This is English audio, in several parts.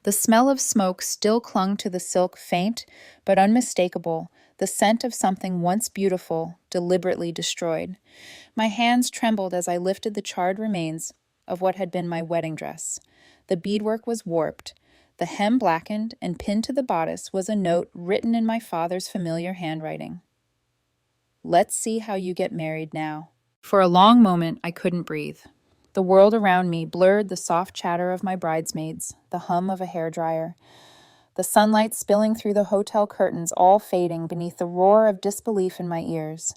The smell of smoke still clung to the silk, faint but unmistakable, the scent of something once beautiful, deliberately destroyed. My hands trembled as I lifted the charred remains of what had been my wedding dress. The beadwork was warped. The hem blackened, and pinned to the bodice was a note written in my father's familiar handwriting. "Let's see how you get married now." For a long moment, I couldn't breathe. The world around me blurred the soft chatter of my bridesmaids, the hum of a hairdryer, the sunlight spilling through the hotel curtains, all fading beneath the roar of disbelief in my ears.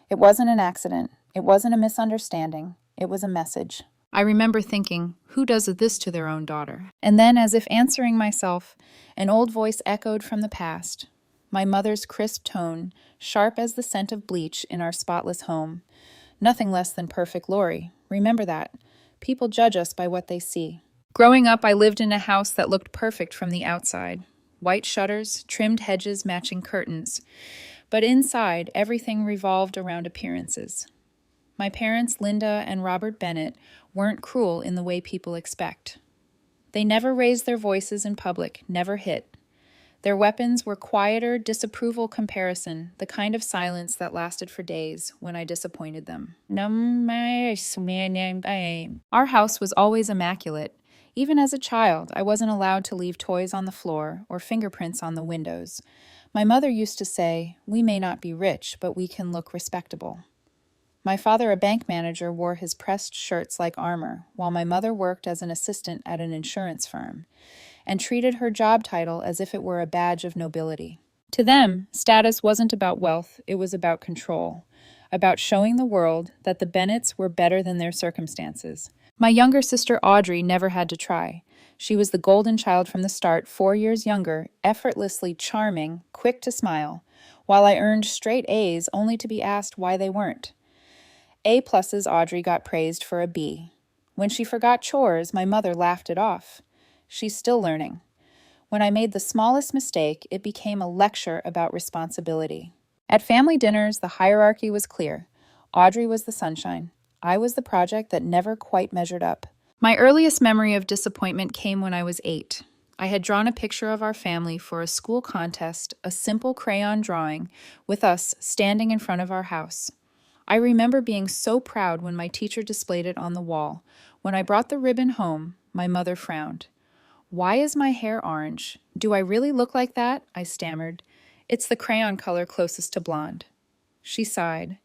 It wasn't an accident. It wasn't a misunderstanding. It was a message. I remember thinking, who does this to their own daughter? And then, as if answering myself, an old voice echoed from the past. My mother's crisp tone, sharp as the scent of bleach in our spotless home. Nothing less than perfect, Lori. Remember that. People judge us by what they see. Growing up, I lived in a house that looked perfect from the outside. White shutters, trimmed hedges matching curtains. But inside, everything revolved around appearances. My parents, Linda and Robert Bennett, weren't cruel in the way people expect. They never raised their voices in public, never hit. Their weapons were quieter disapproval comparison, the kind of silence that lasted for days when I disappointed them. Our house was always immaculate. Even as a child, I wasn't allowed to leave toys on the floor or fingerprints on the windows. My mother used to say, "We may not be rich, but we can look respectable." My father, a bank manager, wore his pressed shirts like armor, while my mother worked as an assistant at an insurance firm and treated her job title as if it were a badge of nobility. To them, status wasn't about wealth, it was about control, about showing the world that the Bennetts were better than their circumstances. My younger sister Audrey never had to try. She was the golden child from the start, 4 years younger, effortlessly charming, quick to smile, while I earned straight A's only to be asked why they weren't. A+'s Audrey got praised for a B. When she forgot chores, my mother laughed it off. She's still learning. When I made the smallest mistake, it became a lecture about responsibility. At family dinners, the hierarchy was clear. Audrey was the sunshine. I was the project that never quite measured up. My earliest memory of disappointment came when I was 8. I had drawn a picture of our family for a school contest, a simple crayon drawing, with us standing in front of our house. I remember being so proud when my teacher displayed it on the wall. When I brought the ribbon home, my mother frowned. "Why is my hair orange? Do I really look like that?" I stammered. "It's the crayon color closest to blonde." She sighed.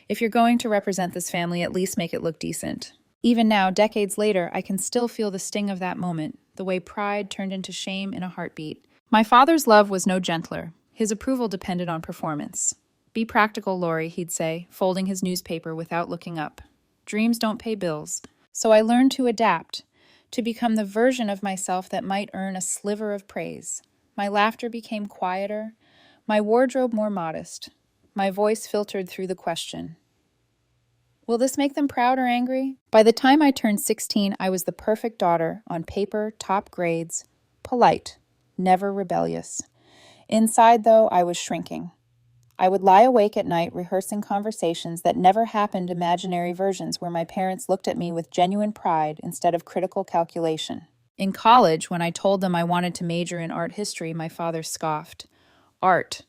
"If you're going to represent this family, at least make it look decent." Even now, decades later, I can still feel the sting of that moment, the way pride turned into shame in a heartbeat. My father's love was no gentler. His approval depended on performance. "Be practical, Lori," he'd say, folding his newspaper without looking up. "Dreams don't pay bills." So I learned to adapt, to become the version of myself that might earn a sliver of praise. My laughter became quieter, my wardrobe more modest. My voice filtered through the question, will this make them proud or angry? By the time I turned 16, I was the perfect daughter, on paper, top grades, polite, never rebellious. Inside, though, I was shrinking. I would lie awake at night rehearsing conversations that never happened, imaginary versions where my parents looked at me with genuine pride instead of critical calculation. In college, when I told them I wanted to major in art history, my father scoffed. "Art.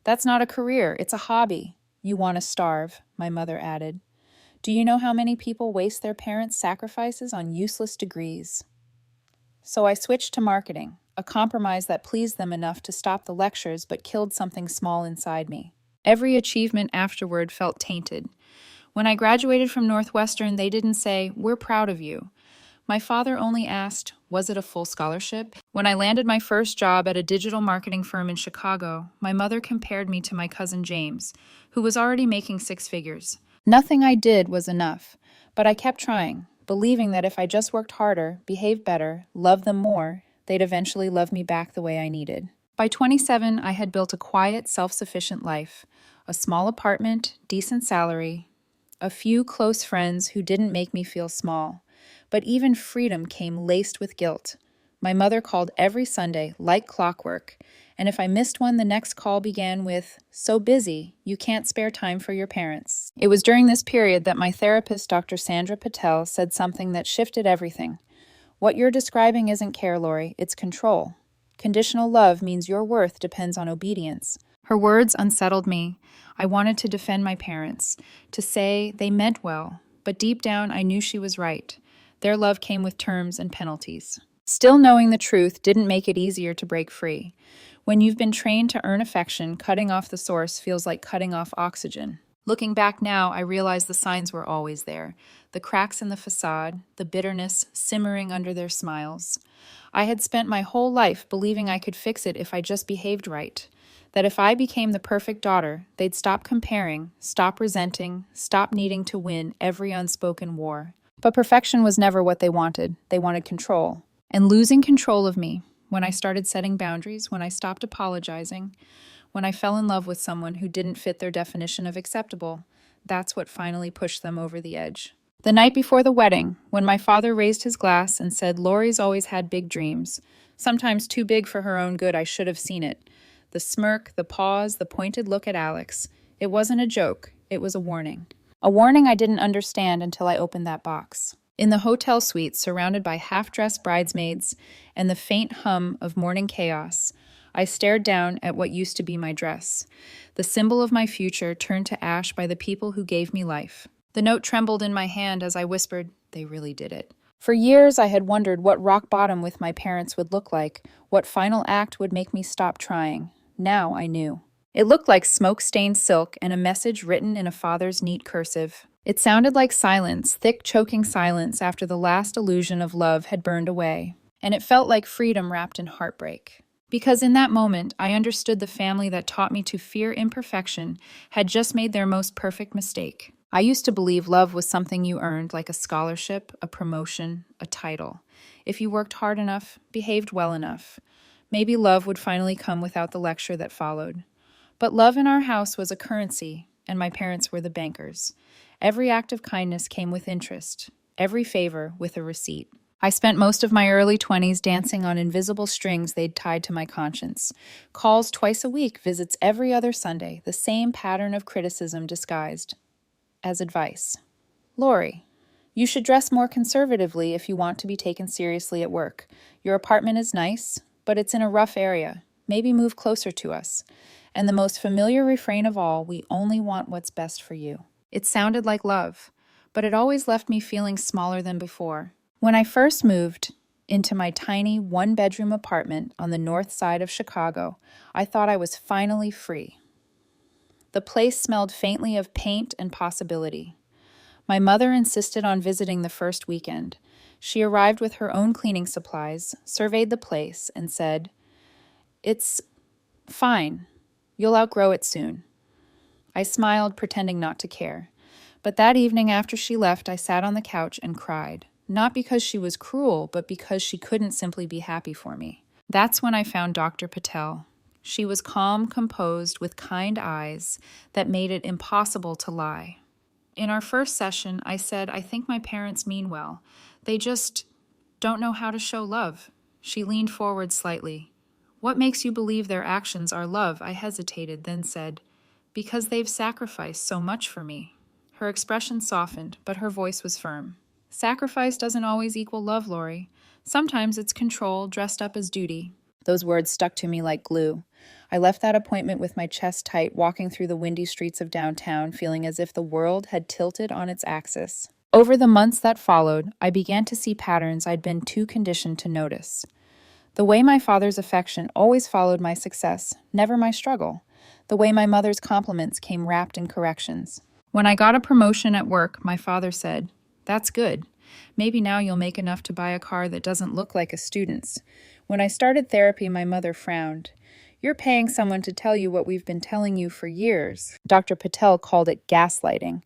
That's not a career, it's a hobby." "You want to starve," my mother added. "Do you know how many people waste their parents' sacrifices on useless degrees?" So I switched to marketing, a compromise that pleased them enough to stop the lectures but killed something small inside me. Every achievement afterward felt tainted. When I graduated from Northwestern, they didn't say, "We're proud of you." My father only asked, "Was it a full scholarship?" When I landed my first job at a digital marketing firm in Chicago, my mother compared me to my cousin James, who was already making 6 figures. Nothing I did was enough, but I kept trying, believing that if I just worked harder, behaved better, loved them more, they'd eventually love me back the way I needed. By 27, I had built a quiet, self-sufficient life, a small apartment, decent salary, a few close friends who didn't make me feel small. But even freedom came laced with guilt. My mother called every Sunday, like clockwork, and if I missed one, the next call began with, "So busy, you can't spare time for your parents." It was during this period that my therapist, Dr. Sandra Patel, said something that shifted everything. What you're describing isn't care, Lori, it's control. Conditional love means your worth depends on obedience. Her words unsettled me. I wanted to defend my parents, to say they meant well, but deep down I knew she was right. Their love came with terms and penalties. Still knowing the truth didn't make it easier to break free. When you've been trained to earn affection, cutting off the source feels like cutting off oxygen. Looking back now, I realize the signs were always there. The cracks in the facade, the bitterness simmering under their smiles. I had spent my whole life believing I could fix it if I just behaved right. That if I became the perfect daughter, they'd stop comparing, stop resenting, stop needing to win every unspoken war. But perfection was never what they wanted. They wanted control. And losing control of me, when I started setting boundaries, when I stopped apologizing, when I fell in love with someone who didn't fit their definition of acceptable, that's what finally pushed them over the edge. The night before the wedding, when my father raised his glass and said, "Lori's always had big dreams, sometimes too big for her own good, I should have seen it." The smirk, the pause, the pointed look at Alex. It wasn't a joke, it was a warning. A warning I didn't understand until I opened that box. In the hotel suite, surrounded by half-dressed bridesmaids and the faint hum of morning chaos, I stared down at what used to be my dress. The symbol of my future turned to ash by the people who gave me life. The note trembled in my hand as I whispered, "They really did it." For years, I had wondered what rock bottom with my parents would look like, what final act would make me stop trying. Now I knew. It looked like smoke-stained silk and a message written in a father's neat cursive. It sounded like silence, thick, choking silence after the last illusion of love had burned away. And it felt like freedom wrapped in heartbreak. Because in that moment, I understood the family that taught me to fear imperfection had just made their most perfect mistake. I used to believe love was something you earned, like a scholarship, a promotion, a title. If you worked hard enough, behaved well enough, maybe love would finally come without the lecture that followed. But love in our house was a currency, and my parents were the bankers. Every act of kindness came with interest, every favor with a receipt. I spent most of my early 20s dancing on invisible strings they'd tied to my conscience. Calls twice a week, visits every other Sunday, the same pattern of criticism disguised as advice. "Lori, you should dress more conservatively if you want to be taken seriously at work. Your apartment is nice, but it's in a rough area. Maybe move closer to us." And the most familiar refrain of all, "We only want what's best for you." It sounded like love, but it always left me feeling smaller than before. When I first moved into my tiny one-bedroom apartment on the north side of Chicago, I thought I was finally free. The place smelled faintly of paint and possibility. My mother insisted on visiting the first weekend. She arrived with her own cleaning supplies, surveyed the place, and said, "It's fine. You'll outgrow it soon." I smiled, pretending not to care. But that evening after she left, I sat on the couch and cried. Not because she was cruel, but because she couldn't simply be happy for me. That's when I found Dr. Patel. She was calm, composed, with kind eyes that made it impossible to lie. In our first session, I said, "I think my parents mean well. They just don't know how to show love." She leaned forward slightly. "What makes you believe their actions are love?" I hesitated, then said, "Because they've sacrificed so much for me." Her expression softened, but her voice was firm. "Sacrifice doesn't always equal love, Lori. Sometimes it's control dressed up as duty." Those words stuck to me like glue. I left that appointment with my chest tight, walking through the windy streets of downtown, feeling as if the world had tilted on its axis. Over the months that followed, I began to see patterns I'd been too conditioned to notice. The way my father's affection always followed my success, never my struggle. The way my mother's compliments came wrapped in corrections. When I got a promotion at work, my father said, "That's good. Maybe now you'll make enough to buy a car that doesn't look like a student's." When I started therapy, my mother frowned. "You're paying someone to tell you what we've been telling you for years." Dr. Patel called it gaslighting.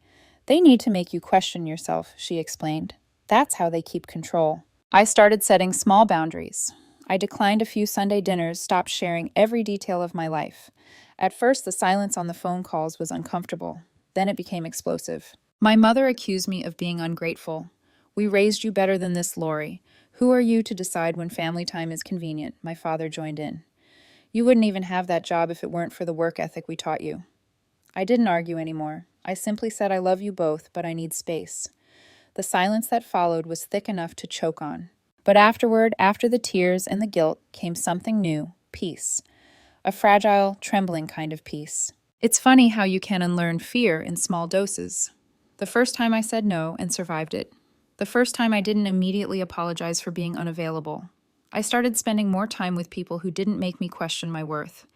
"They need to make you question yourself," she explained. "That's how they keep control." I started setting small boundaries. I declined a few Sunday dinners, stopped sharing every detail of my life. At first, the silence on the phone calls was uncomfortable. Then it became explosive. My mother accused me of being ungrateful. "We raised you better than this, Lori. Who are you to decide when family time is convenient?" My father joined in. "You wouldn't even have that job if it weren't for the work ethic we taught you." I didn't argue anymore. I simply said, "I love you both, but I need space." The silence that followed was thick enough to choke on. But afterward, after the tears and the guilt, came something new, peace. A fragile, trembling kind of peace. It's funny how you can unlearn fear in small doses. The first time I said no and survived it. The first time I didn't immediately apologize for being unavailable. I started spending more time with people who didn't make me question my worth.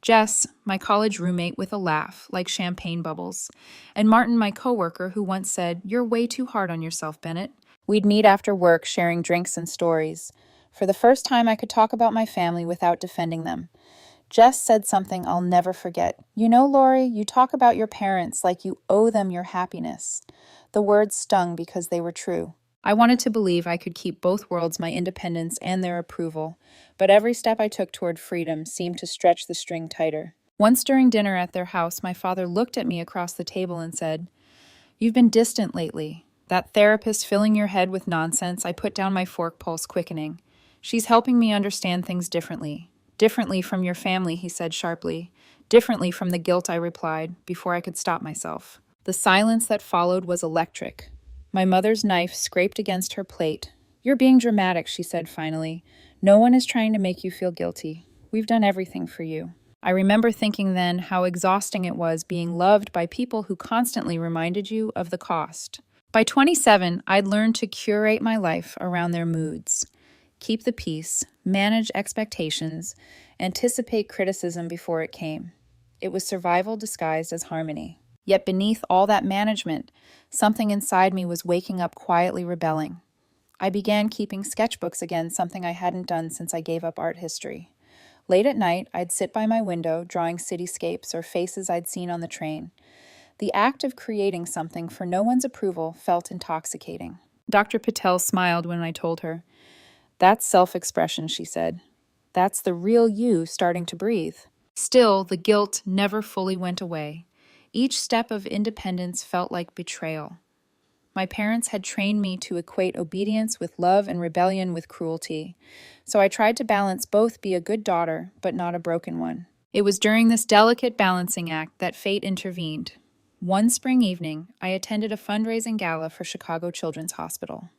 Jess, my college roommate with a laugh, like champagne bubbles, and Martin, my coworker, who once said, "You're way too hard on yourself, Bennett." We'd meet after work, sharing drinks and stories. For the first time, I could talk about my family without defending them. Jess said something I'll never forget. "You know, Lori, you talk about your parents like you owe them your happiness." The words stung because they were true. I wanted to believe I could keep both worlds, my independence and their approval, but every step I took toward freedom seemed to stretch the string tighter. Once during dinner at their house, my father looked at me across the table and said, "You've been distant lately. That therapist filling your head with nonsense." I put down my fork, pulse quickening. "She's helping me understand things differently. Differently from your family," he said sharply. "Differently from the guilt," I replied, before I could stop myself. The silence that followed was electric. My mother's knife scraped against her plate. "You're being dramatic," she said finally. "No one is trying to make you feel guilty. We've done everything for you." I remember thinking then how exhausting it was being loved by people who constantly reminded you of the cost. By 27, I'd learned to curate my life around their moods. Keep the peace, manage expectations, anticipate criticism before it came. It was survival disguised as harmony. Yet beneath all that management, something inside me was waking up quietly rebelling. I began keeping sketchbooks again, something I hadn't done since I gave up art history. Late at night, I'd sit by my window, drawing cityscapes or faces I'd seen on the train. The act of creating something for no one's approval felt intoxicating. Dr. Patel smiled when I told her. "That's self-expression," she said. "That's the real you starting to breathe." Still, the guilt never fully went away. Each step of independence felt like betrayal. My parents had trained me to equate obedience with love and rebellion with cruelty. So I tried to balance both, be a good daughter, but not a broken one. It was during this delicate balancing act that fate intervened. One spring evening, I attended a fundraising gala for Chicago Children's Hospital.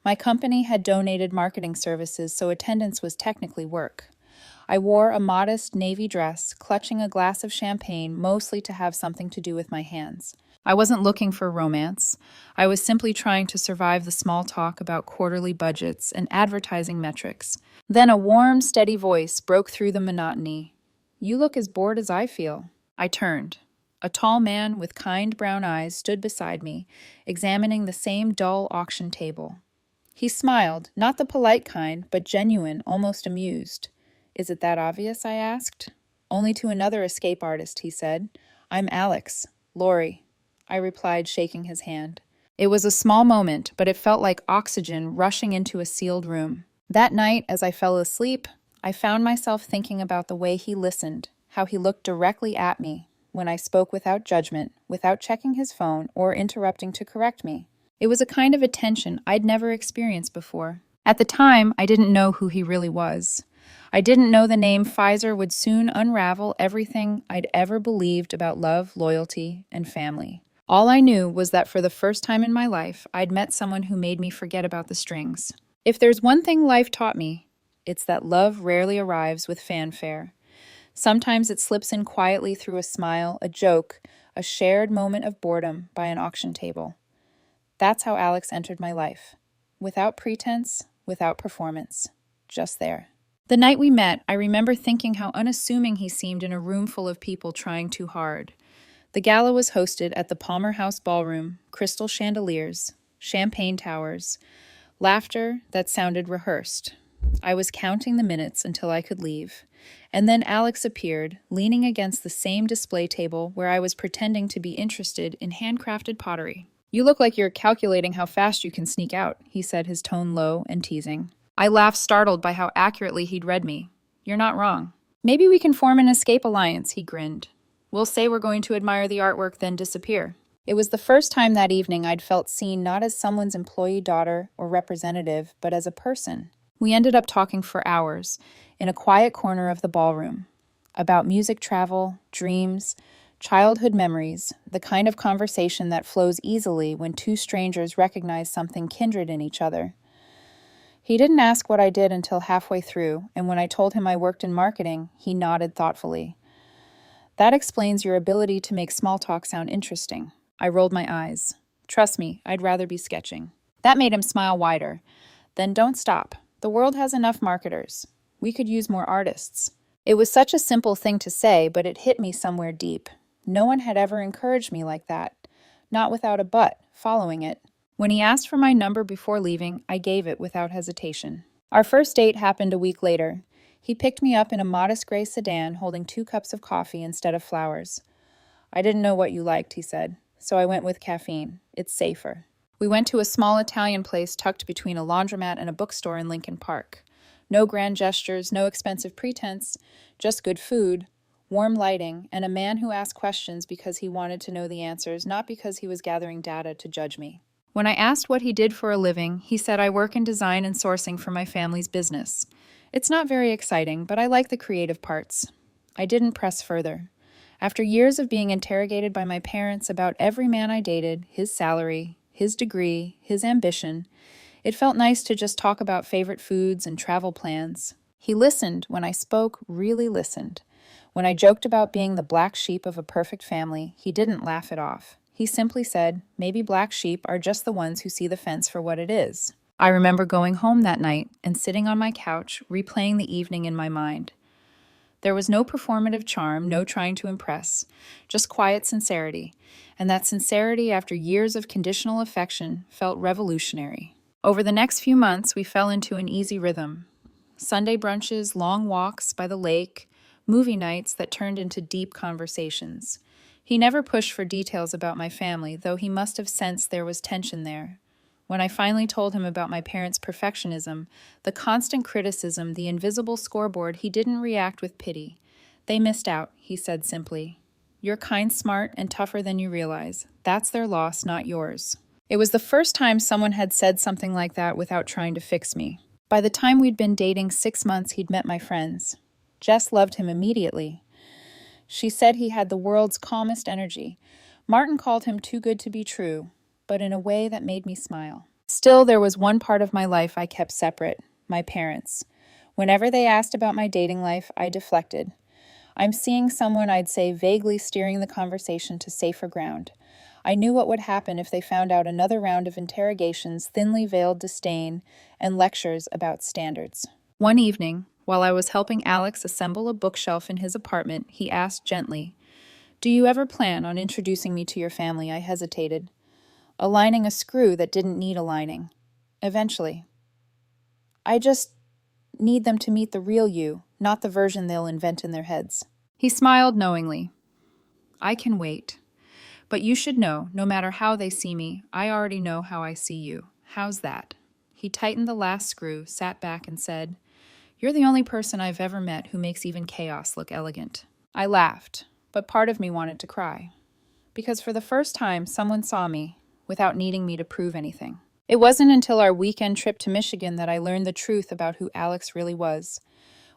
My company had donated marketing services, so attendance was technically work. I wore a modest navy dress, clutching a glass of champagne, mostly to have something to do with my hands. I wasn't looking for romance. I was simply trying to survive the small talk about quarterly budgets and advertising metrics. Then a warm, steady voice broke through the monotony. "You look as bored as I feel." I turned. A tall man with kind brown eyes stood beside me, examining the same dull auction table. He smiled, not the polite kind, but genuine, almost amused. "Is it that obvious?" I asked. "Only to another escape artist," he said. "I'm Alex. Lori," I replied, shaking his hand. It was a small moment, but it felt like oxygen rushing into a sealed room. That night, as I fell asleep, I found myself thinking about the way he listened, how he looked directly at me when I spoke without judgment, without checking his phone or interrupting to correct me. It was a kind of attention I'd never experienced before. At the time, I didn't know who he really was. I didn't know the name Pfizer would soon unravel everything I'd ever believed about love, loyalty, and family. All I knew was that for the first time in my life, I'd met someone who made me forget about the strings. If there's one thing life taught me, it's that love rarely arrives with fanfare. Sometimes it slips in quietly through a smile, a joke, a shared moment of boredom by an auction table. That's how Alex entered my life. Without pretense, without performance. Just there. The night we met, I remember thinking how unassuming he seemed in a room full of people trying too hard. The gala was hosted at the Palmer House Ballroom, crystal chandeliers, champagne towers, laughter that sounded rehearsed. I was counting the minutes until I could leave. And then Alex appeared, leaning against the same display table where I was pretending to be interested in handcrafted pottery. "You look like you're calculating how fast you can sneak out," he said, his tone low and teasing. I laughed, startled by how accurately he'd read me. "You're not wrong." "Maybe we can form an escape alliance," he grinned. "We'll say we're going to admire the artwork, then disappear." It was the first time that evening I'd felt seen not as someone's employee daughter or representative, but as a person. We ended up talking for hours, in a quiet corner of the ballroom, about music travel, dreams, childhood memories, the kind of conversation that flows easily when two strangers recognize something kindred in each other. He didn't ask what I did until halfway through, and when I told him I worked in marketing, he nodded thoughtfully. That explains your ability to make small talk sound interesting. I rolled my eyes. Trust me, I'd rather be sketching. That made him smile wider. Then don't stop. The world has enough marketers. We could use more artists. It was such a simple thing to say, but it hit me somewhere deep. No one had ever encouraged me like that. Not without a but, following it. When he asked for my number before leaving, I gave it without hesitation. Our first date happened a week later. He picked me up in a modest gray sedan holding 2 cups of coffee instead of flowers. I didn't know what you liked, he said, so I went with caffeine. It's safer. We went to a small Italian place tucked between a laundromat and a bookstore in Lincoln Park. No grand gestures, no expensive pretense, just good food, warm lighting, and a man who asked questions because he wanted to know the answers, not because he was gathering data to judge me. When I asked what he did for a living, he said I work in design and sourcing for my family's business. It's not very exciting, but I like the creative parts. I didn't press further. After years of being interrogated by my parents about every man I dated, his salary, his degree, his ambition, it felt nice to just talk about favorite foods and travel plans. He listened when I spoke, really listened. When I joked about being the black sheep of a perfect family, he didn't laugh it off. He simply said, maybe black sheep are just the ones who see the fence for what it is. I remember going home that night and sitting on my couch, replaying the evening in my mind. There was no performative charm, no trying to impress, just quiet sincerity. And that sincerity, after years of conditional affection, felt revolutionary. Over the next few months, we fell into an easy rhythm. Sunday brunches, long walks by the lake, movie nights that turned into deep conversations. He never pushed for details about my family, though he must have sensed there was tension there. When I finally told him about my parents' perfectionism, the constant criticism, the invisible scoreboard, he didn't react with pity. They missed out, he said simply. You're kind, smart, and tougher than you realize. That's their loss, not yours. It was the first time someone had said something like that without trying to fix me. By the time we'd been dating 6 months, he'd met my friends. Jess loved him immediately. She said he had the world's calmest energy. Martin called him too good to be true, but in a way that made me smile. Still, there was one part of my life I kept separate, my parents. Whenever they asked about my dating life, I deflected. I'm seeing someone, I'd say, vaguely steering the conversation to safer ground. I knew what would happen if they found out another round of interrogations, thinly veiled disdain, and lectures about standards. One evening, while I was helping Alex assemble a bookshelf in his apartment, he asked gently, "Do you ever plan on introducing me to your family?" I hesitated. Aligning a screw that didn't need aligning. Eventually. I just need them to meet the real you, not the version they'll invent in their heads. He smiled knowingly. I can wait. But you should know, no matter how they see me, I already know how I see you. How's that? He tightened the last screw, sat back, and said, "You're the only person I've ever met who makes even chaos look elegant." I laughed, but part of me wanted to cry. Because for the first time, someone saw me, without needing me to prove anything. It wasn't until our weekend trip to Michigan that I learned the truth about who Alex really was.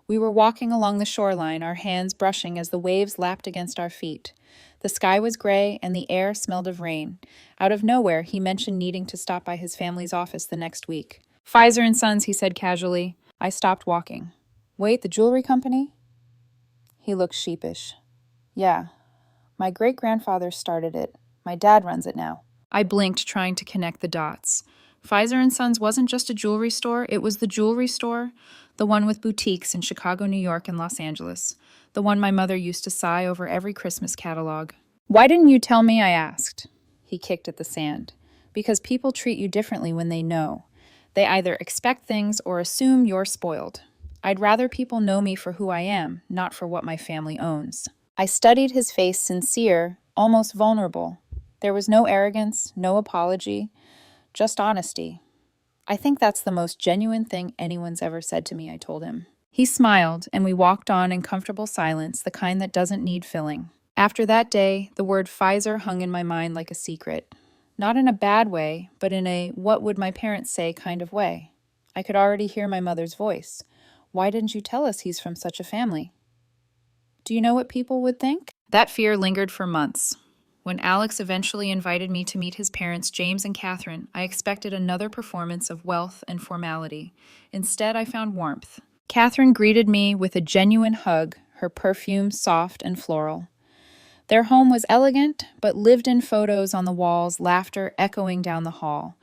We were walking along the shoreline, our hands brushing as the waves lapped against our feet. The sky was gray and the air smelled of rain. Out of nowhere, he mentioned needing to stop by his family's office the next week. "Pfizer and Sons," he said casually. I stopped walking. "Wait, the jewelry company?" He looked sheepish. "Yeah. My great-grandfather started it. My dad runs it now." I blinked, trying to connect the dots. Pfizer and Sons wasn't just a jewelry store, it was the jewelry store, the one with boutiques in Chicago, New York, and Los Angeles, the one my mother used to sigh over every Christmas catalog. "Why didn't you tell me?" I asked. He kicked at the sand. "Because people treat you differently when they know. They either expect things or assume you're spoiled. I'd rather people know me for who I am, not for what my family owns." I studied his face, sincere, almost vulnerable. There was no arrogance, no apology, just honesty. "I think that's the most genuine thing anyone's ever said to me," I told him. He smiled, and we walked on in comfortable silence, the kind that doesn't need filling. After that day, the word Pfizer hung in my mind like a secret. Not in a bad way, but in a what would my parents say kind of way. I could already hear my mother's voice. "Why didn't you tell us he's from such a family?" "Do you know what people would think?" That fear lingered for months. When Alex eventually invited me to meet his parents, James and Catherine, I expected another performance of wealth and formality. Instead, I found warmth. Catherine greeted me with a genuine hug, her perfume soft and floral. Their home was elegant, but lived-in photos on the walls, laughter echoing down the hall.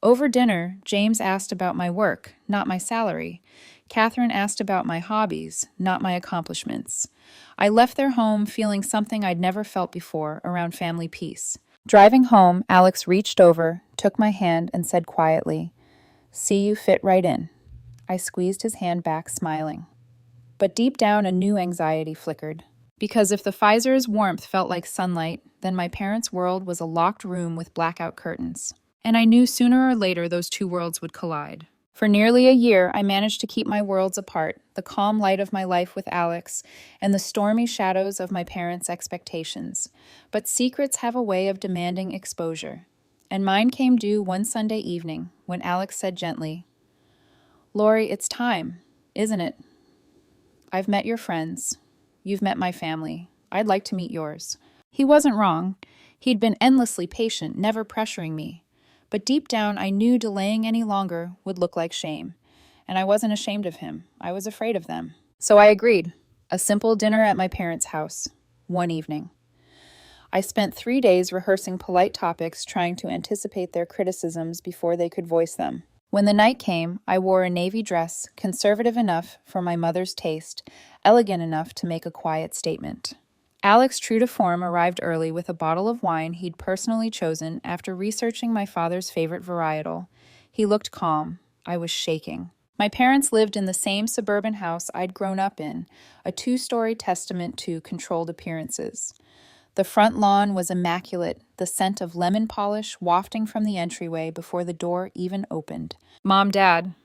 Over dinner, James asked about my work, not my salary. Catherine asked about my hobbies, not my accomplishments. I left their home feeling something I'd never felt before around family peace. Driving home, Alex reached over, took my hand, and said quietly, "See you fit right in." I squeezed his hand back, smiling. But deep down, a new anxiety flickered. Because if the Pfizer's warmth felt like sunlight, then my parents' world was a locked room with blackout curtains. And I knew sooner or later those two worlds would collide. For nearly a year, I managed to keep my worlds apart, the calm light of my life with Alex, and the stormy shadows of my parents' expectations. But secrets have a way of demanding exposure. And mine came due one Sunday evening, when Alex said gently, "Lori, it's time, isn't it? I've met your friends. You've met my family. I'd like to meet yours." He wasn't wrong. He'd been endlessly patient, never pressuring me. But deep down, I knew delaying any longer would look like shame. And I wasn't ashamed of him. I was afraid of them. So I agreed. A simple dinner at my parents' house. One evening. I spent 3 days rehearsing polite topics, trying to anticipate their criticisms before they could voice them. When the night came, I wore a navy dress, conservative enough for my mother's taste, elegant enough to make a quiet statement. Alex, true to form, arrived early with a bottle of wine he'd personally chosen after researching my father's favorite varietal. He looked calm. I was shaking. My parents lived in the same suburban house I'd grown up in, a 2-story testament to controlled appearances. The front lawn was immaculate, the scent of lemon polish wafting from the entryway before the door even opened. "Mom, Dad,"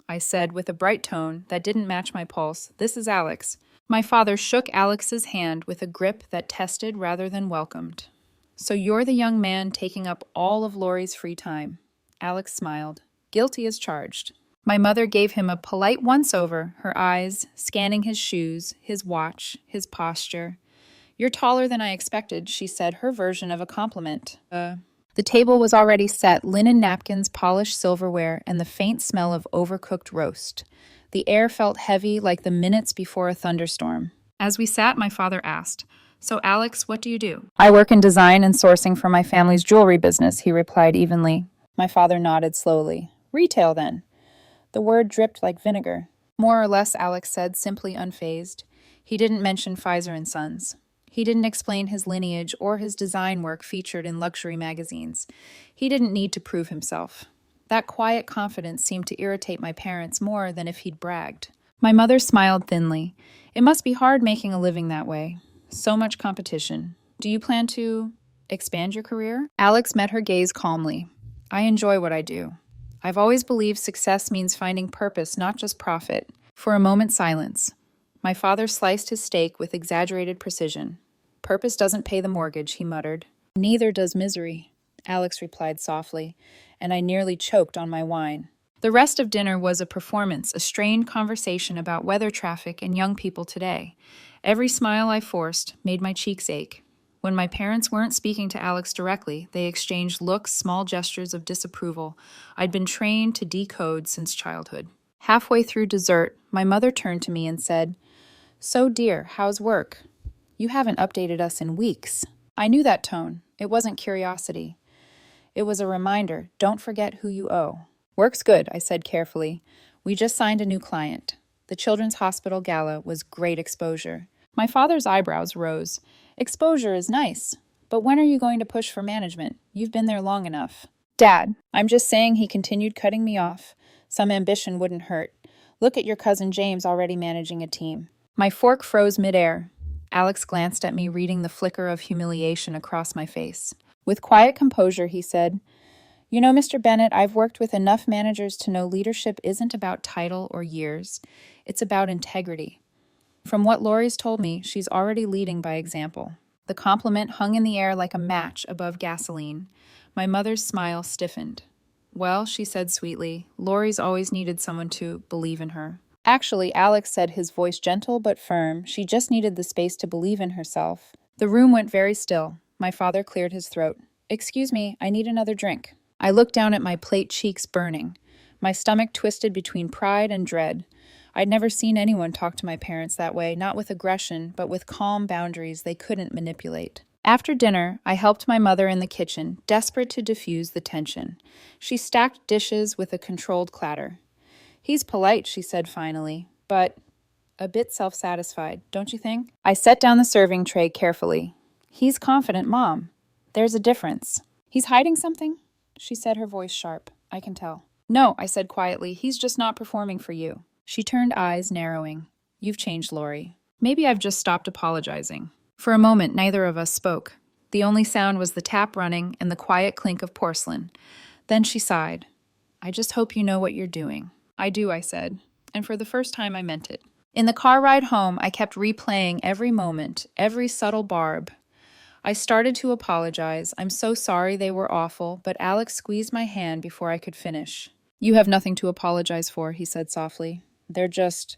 I said with a bright tone that didn't match my pulse, "this is Alex." My father shook Alex's hand with a grip that tested rather than welcomed. "So you're the young man taking up all of Lori's free time." Alex smiled. "Guilty as charged." My mother gave him a polite once-over, her eyes scanning his shoes, his watch, his posture. "You're taller than I expected," she said, her version of a compliment. The table was already set, linen napkins, polished silverware, and the faint smell of overcooked roast. The air felt heavy, like the minutes before a thunderstorm. As we sat, my father asked, "So, Alex, what do you do?" "I work in design and sourcing for my family's jewelry business," he replied evenly. My father nodded slowly. "Retail, then?" The word dripped like vinegar. "More or less," Alex said, simply unfazed. He didn't mention Pfizer and Sons. He didn't explain his lineage or his design work featured in luxury magazines. He didn't need to prove himself. That quiet confidence seemed to irritate my parents more than if he'd bragged. My mother smiled thinly. "It must be hard making a living that way. So much competition. Do you plan to expand your career?" Alex met her gaze calmly. "I enjoy what I do. I've always believed success means finding purpose, not just profit." For a moment, silence. My father sliced his steak with exaggerated precision. "Purpose doesn't pay the mortgage," he muttered. "Neither does misery," Alex replied softly, and I nearly choked on my wine. The rest of dinner was a performance, a strained conversation about weather traffic and young people today. Every smile I forced made my cheeks ache. When my parents weren't speaking to Alex directly, they exchanged looks, small gestures of disapproval I'd been trained to decode since childhood. Halfway through dessert, my mother turned to me and said, "So, dear, how's work? You haven't updated us in weeks." I knew that tone. It wasn't curiosity. It was a reminder, don't forget who you owe. "Work's good," I said carefully. "We just signed a new client. The Children's Hospital Gala was great exposure." My father's eyebrows rose. "Exposure is nice, but when are you going to push for management? You've been there long enough." "Dad, I'm just saying," he continued, cutting me off. "Some ambition wouldn't hurt. Look at your cousin James already managing a team." My fork froze midair. Alex glanced at me, reading the flicker of humiliation across my face. With quiet composure, he said, "You know, Mr. Bennett, I've worked with enough managers to know leadership isn't about title or years. It's about integrity. From what Lori's told me, she's already leading by example." The compliment hung in the air like a match above gasoline. My mother's smile stiffened. "Well," she said sweetly, "Lori's always needed someone to believe in her." "Actually," Alex said, his voice gentle but firm, "she just needed the space to believe in herself." The room went very still. My father cleared his throat. Excuse me, I need another drink. I looked down at my plate, cheeks burning. My stomach twisted between pride and dread. I'd never seen anyone talk to my parents that way, not with aggression, but with calm boundaries they couldn't manipulate. After dinner, I helped my mother in the kitchen, desperate to diffuse the tension. She stacked dishes with a controlled clatter. He's polite, she said finally, but a bit self-satisfied, don't you think? I set down the serving tray carefully. He's confident, Mom. There's a difference. He's hiding something? She said, her voice sharp. I can tell. No, I said quietly. He's just not performing for you. She turned, eyes narrowing. You've changed, Lori. Maybe I've just stopped apologizing. For a moment, neither of us spoke. The only sound was the tap running and the quiet clink of porcelain. Then she sighed. I just hope you know what you're doing. I do, I said, and for the first time I meant it. In the car ride home, I kept replaying every moment, every subtle barb. I started to apologize. I'm so sorry they were awful, but Alex squeezed my hand before I could finish. You have nothing to apologize for, he said softly. They're just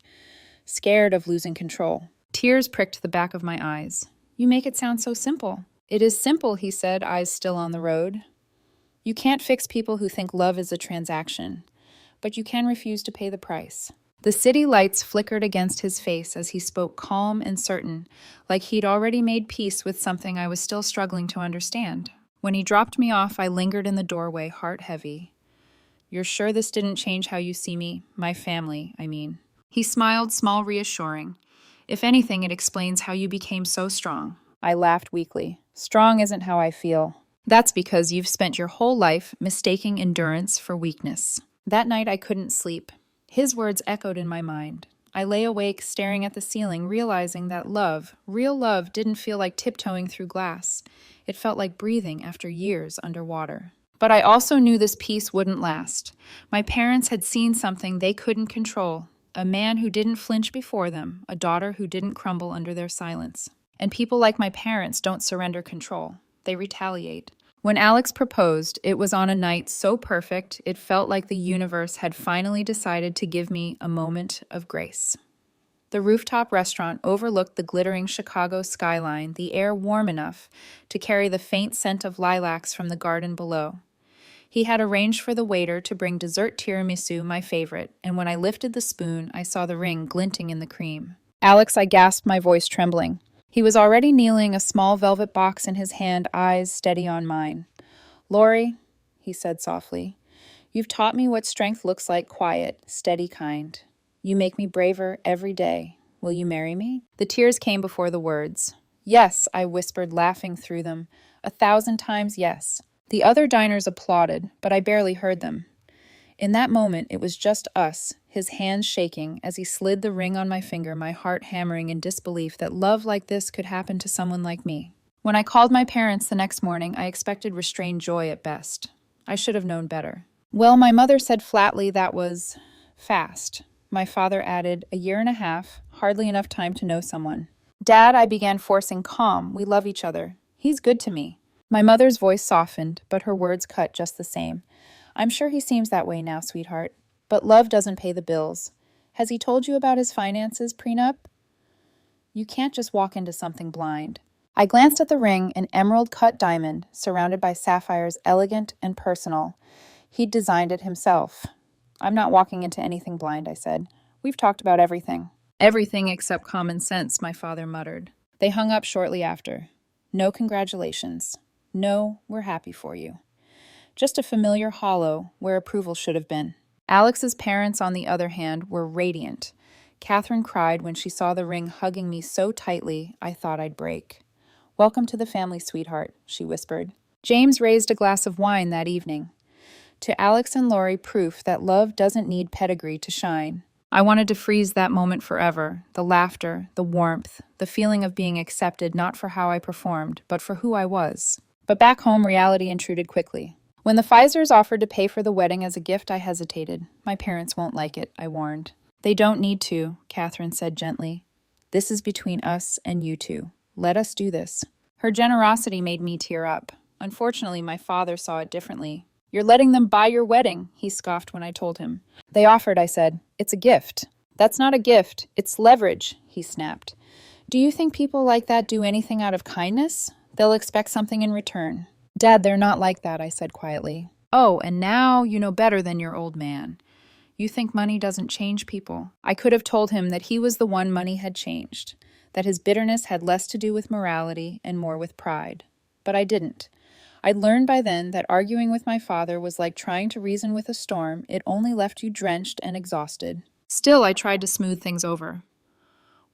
scared of losing control. Tears pricked the back of my eyes. You make it sound so simple. It is simple, he said, eyes still on the road. You can't fix people who think love is a transaction, but you can refuse to pay the price. The city lights flickered against his face as he spoke calm and certain, like he'd already made peace with something I was still struggling to understand. When he dropped me off, I lingered in the doorway, heart heavy. You're sure this didn't change how you see me? My family, I mean. He smiled, small, reassuring. If anything, it explains how you became so strong. I laughed weakly. Strong isn't how I feel. That's because you've spent your whole life mistaking endurance for weakness. That night I couldn't sleep. His words echoed in my mind. I lay awake, staring at the ceiling, realizing that love, real love, didn't feel like tiptoeing through glass. It felt like breathing after years underwater. But I also knew this peace wouldn't last. My parents had seen something they couldn't control. A man who didn't flinch before them, a daughter who didn't crumble under their silence. And people like my parents don't surrender control. They retaliate. When Alex proposed, it was on a night so perfect, it felt like the universe had finally decided to give me a moment of grace. The rooftop restaurant overlooked the glittering Chicago skyline, the air warm enough to carry the faint scent of lilacs from the garden below. He had arranged for the waiter to bring dessert tiramisu, my favorite, and when I lifted the spoon, I saw the ring glinting in the cream. Alex, I gasped, my voice trembling. He was already kneeling, a small velvet box in his hand, eyes steady on mine. Lori, he said softly, you've taught me what strength looks like, quiet, steady kind. You make me braver every day. Will you marry me? The tears came before the words. Yes, I whispered, laughing through them. 1,000 times yes. The other diners applauded, but I barely heard them. In that moment, it was just us, his hands shaking as he slid the ring on my finger, my heart hammering in disbelief that love like this could happen to someone like me. When I called my parents the next morning, I expected restrained joy at best. I should have known better. Well, my mother said flatly that was fast. My father added, 1.5 years, hardly enough time to know someone. Dad, I began forcing calm. We love each other. He's good to me. My mother's voice softened, but her words cut just the same. I'm sure he seems that way now, sweetheart. But love doesn't pay the bills. Has he told you about his finances, prenup? You can't just walk into something blind. I glanced at the ring, an emerald-cut diamond, surrounded by sapphires, elegant and personal. He'd designed it himself. I'm not walking into anything blind, I said. We've talked about everything. Everything except common sense, my father muttered. They hung up shortly after. No congratulations. No, we're happy for you. Just a familiar hollow where approval should have been. Alex's parents, on the other hand, were radiant. Catherine cried when she saw the ring hugging me so tightly I thought I'd break. Welcome to the family, sweetheart, she whispered. James raised a glass of wine that evening. To Alex and Lori, proof that love doesn't need pedigree to shine. I wanted to freeze that moment forever, the laughter, the warmth, the feeling of being accepted not for how I performed, but for who I was. But back home, reality intruded quickly. When the Pfizers offered to pay for the wedding as a gift, I hesitated. My parents won't like it, I warned. They don't need to, Catherine said gently. This is between us and you two. Let us do this. Her generosity made me tear up. Unfortunately, my father saw it differently. You're letting them buy your wedding, he scoffed when I told him. They offered, I said. It's a gift. That's not a gift. It's leverage, he snapped. Do you think people like that do anything out of kindness? They'll expect something in return. Dad, they're not like that, I said quietly. Oh, and now you know better than your old man. You think money doesn't change people. I could have told him that he was the one money had changed, that his bitterness had less to do with morality and more with pride. But I didn't. I'd learned by then that arguing with my father was like trying to reason with a storm. It only left you drenched and exhausted. Still, I tried to smooth things over.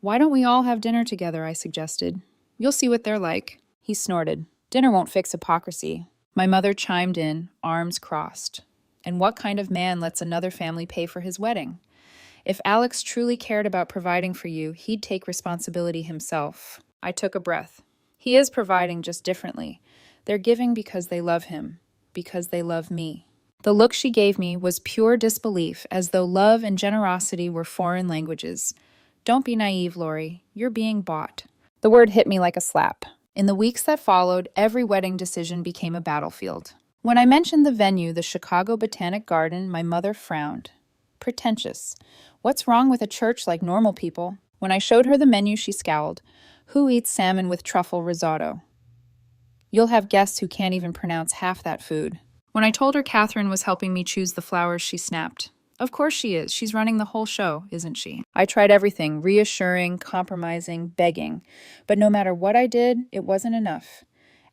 Why don't we all have dinner together, I suggested. You'll see what they're like. He snorted. Dinner won't fix hypocrisy. My mother chimed in, arms crossed. And what kind of man lets another family pay for his wedding? If Alex truly cared about providing for you, he'd take responsibility himself. I took a breath. He is providing, just differently. They're giving because they love him, because they love me. The look she gave me was pure disbelief, as though love and generosity were foreign languages. Don't be naive, Lori. You're being bought. The word hit me like a slap. In the weeks that followed, every wedding decision became a battlefield. When I mentioned the venue, the Chicago Botanic Garden, my mother frowned. Pretentious. What's wrong with a church like normal people? When I showed her the menu, she scowled. Who eats salmon with truffle risotto? You'll have guests who can't even pronounce half that food. When I told her Catherine was helping me choose the flowers, she snapped. Of course she is. She's running the whole show, isn't she? I tried everything, reassuring, compromising, begging. But no matter what I did, it wasn't enough.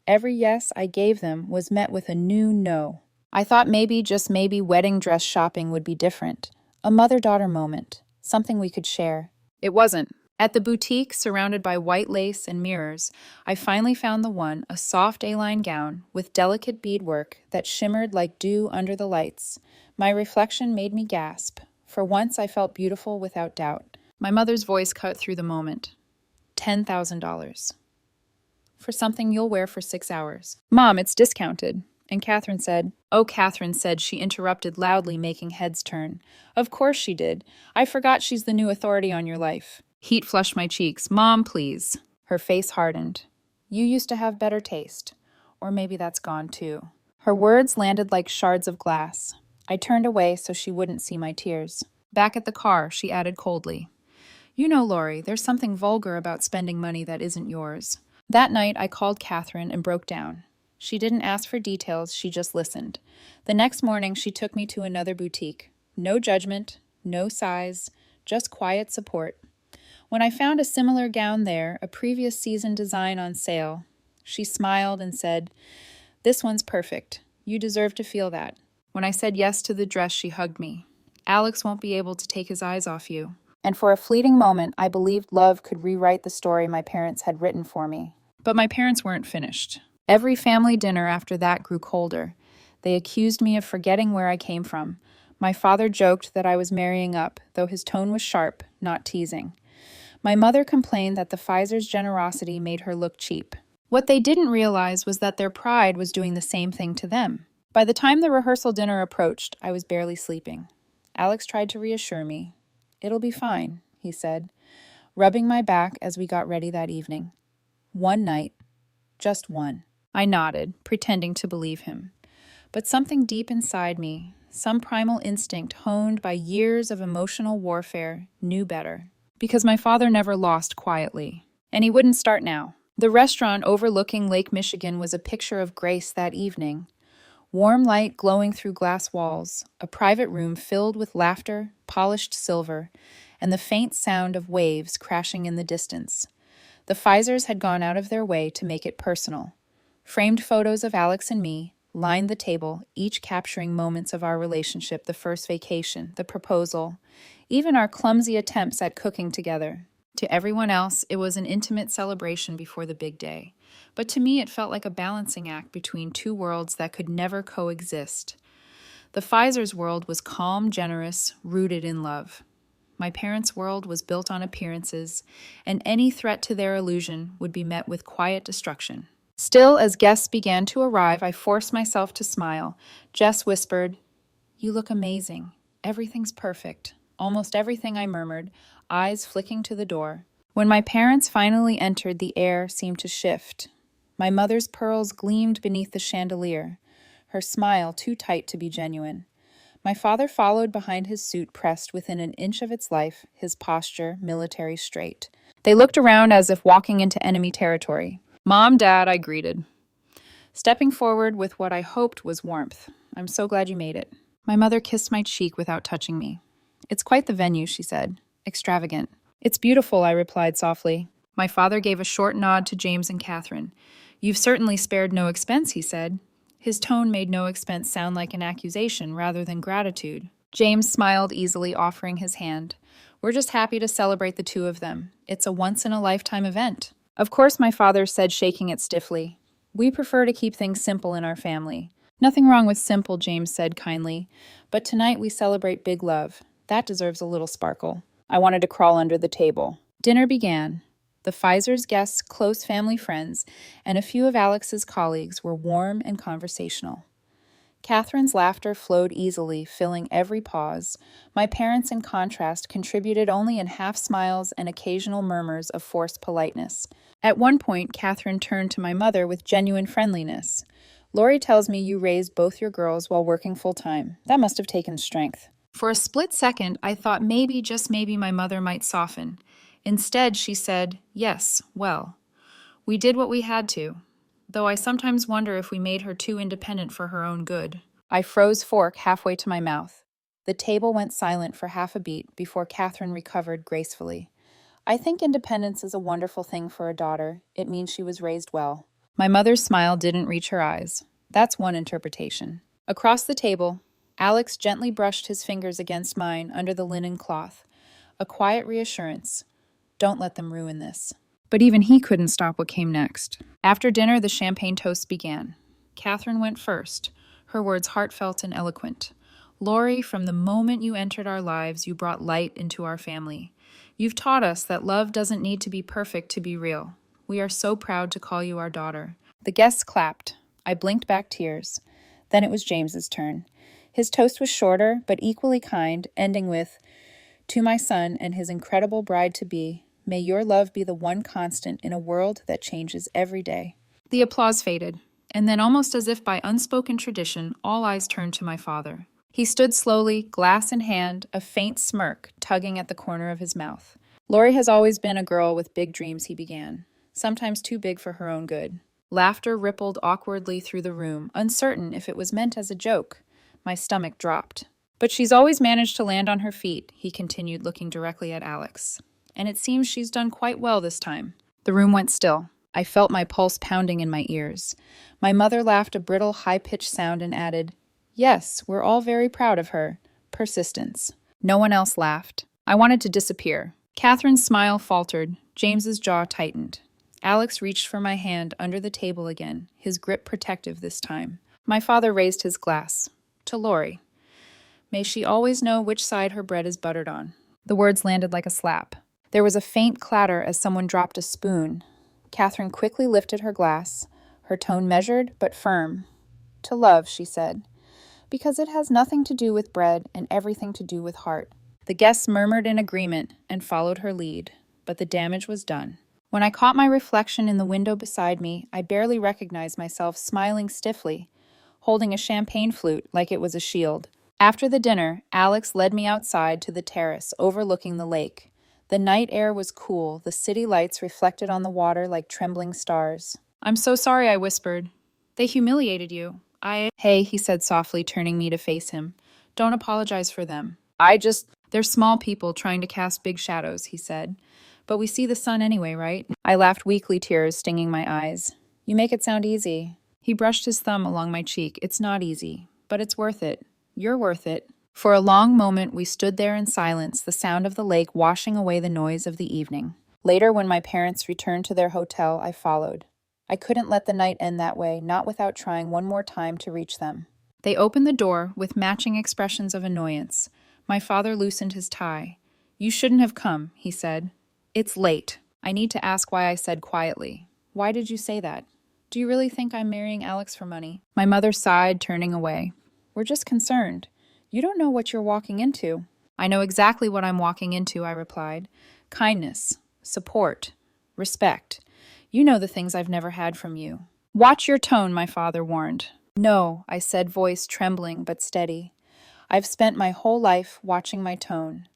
Every yes I gave them was met with a new no. I thought maybe, just maybe, wedding dress shopping would be different. A mother-daughter moment. Something we could share. It wasn't. At the boutique, surrounded by white lace and mirrors, I finally found the one, a soft A-line gown with delicate beadwork that shimmered like dew under the lights. My reflection made me gasp. For once, I felt beautiful without doubt. My mother's voice cut through the moment. $10,000. For something you'll wear for 6 hours. Mom, it's discounted. And Catherine said, Oh, Catherine said, she interrupted loudly, making heads turn. Of course she did. I forgot she's the new authority on your life. Heat flushed my cheeks. Mom, please. Her face hardened. You used to have better taste. Or maybe that's gone too. Her words landed like shards of glass. I turned away so she wouldn't see my tears. Back at the car, she added coldly. You know, Lori, there's something vulgar about spending money that isn't yours. That night, I called Catherine and broke down. She didn't ask for details, she just listened. The next morning, she took me to another boutique. No judgment, no size, just quiet support. When I found a similar gown there, a previous season design on sale, she smiled and said, This one's perfect. You deserve to feel that. When I said yes to the dress, she hugged me. Alex won't be able to take his eyes off you. And for a fleeting moment, I believed love could rewrite the story my parents had written for me. But my parents weren't finished. Every family dinner after that grew colder. They accused me of forgetting where I came from. My father joked that I was marrying up, though his tone was sharp, not teasing. My mother complained that the Pfizer's generosity made her look cheap. What they didn't realize was that their pride was doing the same thing to them. By the time the rehearsal dinner approached, I was barely sleeping. Alex tried to reassure me. It'll be fine, he said, rubbing my back as we got ready that evening. One night. Just one. I nodded, pretending to believe him. But something deep inside me, some primal instinct honed by years of emotional warfare, knew better. Because my father never lost quietly. And he wouldn't start now. The restaurant overlooking Lake Michigan was a picture of grace that evening. Warm light glowing through glass walls, a private room filled with laughter, polished silver, and the faint sound of waves crashing in the distance. The Pfizers had gone out of their way to make it personal. Framed photos of Alex and me lined the table, each capturing moments of our relationship, the first vacation, the proposal, even our clumsy attempts at cooking together. To everyone else, it was an intimate celebration before the big day. But to me, it felt like a balancing act between two worlds that could never coexist. The Pfizer's world was calm, generous, rooted in love. My parents' world was built on appearances, and any threat to their illusion would be met with quiet destruction. Still, as guests began to arrive, I forced myself to smile. Jess whispered, You look amazing. Everything's perfect. Almost everything, I murmured, eyes flicking to the door. When my parents finally entered, the air seemed to shift. My mother's pearls gleamed beneath the chandelier, her smile too tight to be genuine. My father followed behind his suit pressed within an inch of its life, his posture military straight. They looked around as if walking into enemy territory. Mom, Dad, I greeted, stepping forward with what I hoped was warmth. I'm so glad you made it. My mother kissed my cheek without touching me. It's quite the venue, she said. Extravagant. It's beautiful, I replied softly. My father gave a short nod to James and Catherine. You've certainly spared no expense, he said. His tone made no expense sound like an accusation rather than gratitude. James smiled easily, offering his hand. We're just happy to celebrate the two of them. It's a once-in-a-lifetime event. Of course, my father said, shaking it stiffly. We prefer to keep things simple in our family. Nothing wrong with simple, James said kindly. But tonight we celebrate big love. That deserves a little sparkle. I wanted to crawl under the table. Dinner began. The Pfizer's guests, close family friends, and a few of Alex's colleagues were warm and conversational. Catherine's laughter flowed easily, filling every pause. My parents, in contrast, contributed only in half smiles and occasional murmurs of forced politeness. At one point, Catherine turned to my mother with genuine friendliness. Lori tells me you raised both your girls while working full-time. That must have taken strength. For a split second, I thought maybe, just maybe, my mother might soften. Instead, she said, yes, well, we did what we had to. Though I sometimes wonder if we made her too independent for her own good. I froze fork halfway to my mouth. The table went silent for half a beat before Catherine recovered gracefully. I think independence is a wonderful thing for a daughter. It means she was raised well. My mother's smile didn't reach her eyes. That's one interpretation. Across the table, Alex gently brushed his fingers against mine under the linen cloth. A quiet reassurance. Don't let them ruin this. But even he couldn't stop what came next. After dinner, the champagne toast began. Catherine went first, her words heartfelt and eloquent. Lori, from the moment you entered our lives, you brought light into our family. You've taught us that love doesn't need to be perfect to be real. We are so proud to call you our daughter. The guests clapped. I blinked back tears. Then it was James's turn. His toast was shorter, but equally kind, ending with, to my son and his incredible bride-to-be, may your love be the one constant in a world that changes every day. The applause faded, and then almost as if by unspoken tradition, all eyes turned to my father. He stood slowly, glass in hand, a faint smirk tugging at the corner of his mouth. Lori has always been a girl with big dreams, he began, sometimes too big for her own good. Laughter rippled awkwardly through the room, uncertain if it was meant as a joke. My stomach dropped. But she's always managed to land on her feet, he continued, looking directly at Alex. And it seems she's done quite well this time. The room went still. I felt my pulse pounding in my ears. My mother laughed a brittle, high-pitched sound and added, yes, we're all very proud of her. Persistence. No one else laughed. I wanted to disappear. Catherine's smile faltered. James's jaw tightened. Alex reached for my hand under the table again, his grip protective this time. My father raised his glass. To Lori. May she always know which side her bread is buttered on. The words landed like a slap. There was a faint clatter as someone dropped a spoon. Catherine quickly lifted her glass, her tone measured but firm. To love, she said, because it has nothing to do with bread and everything to do with heart. The guests murmured in agreement and followed her lead, but the damage was done. When I caught my reflection in the window beside me, I barely recognized myself smiling stiffly, holding a champagne flute like it was a shield. After the dinner, Alex led me outside to the terrace overlooking the lake. The night air was cool, the city lights reflected on the water like trembling stars. I'm so sorry, I whispered. They humiliated you. Hey, he said softly, turning me to face him. Don't apologize for them. They're small people trying to cast big shadows, he said. But we see the sun anyway, right? I laughed weakly, tears stinging my eyes. You make it sound easy. He brushed his thumb along my cheek. It's not easy, but it's worth it. You're worth it. For a long moment, we stood there in silence, the sound of the lake washing away the noise of the evening. Later, when my parents returned to their hotel, I followed. I couldn't let the night end that way, not without trying one more time to reach them. They opened the door with matching expressions of annoyance. My father loosened his tie. You shouldn't have come, he said. It's late. I need to ask why I said quietly. Why did you say that? Do you really think I'm marrying Alex for money? My mother sighed, turning away. We're just concerned. You don't know what you're walking into. I know exactly what I'm walking into, I replied. Kindness, support, respect. You know the things I've never had from you. Watch your tone, my father warned. No, I said, voice trembling but steady. I've spent my whole life watching my tone.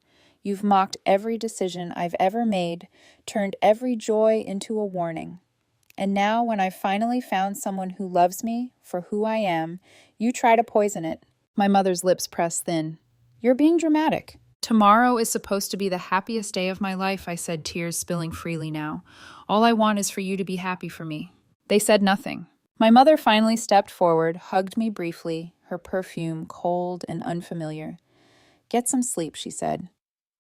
You've mocked every decision I've ever made, turned every joy into a warning. And now, when I've finally found someone who loves me for who I am, you try to poison it." My mother's lips pressed thin. "You're being dramatic." "Tomorrow is supposed to be the happiest day of my life," I said, tears spilling freely now. "All I want is for you to be happy for me." They said nothing. My mother finally stepped forward, hugged me briefly, her perfume cold and unfamiliar. "Get some sleep," she said.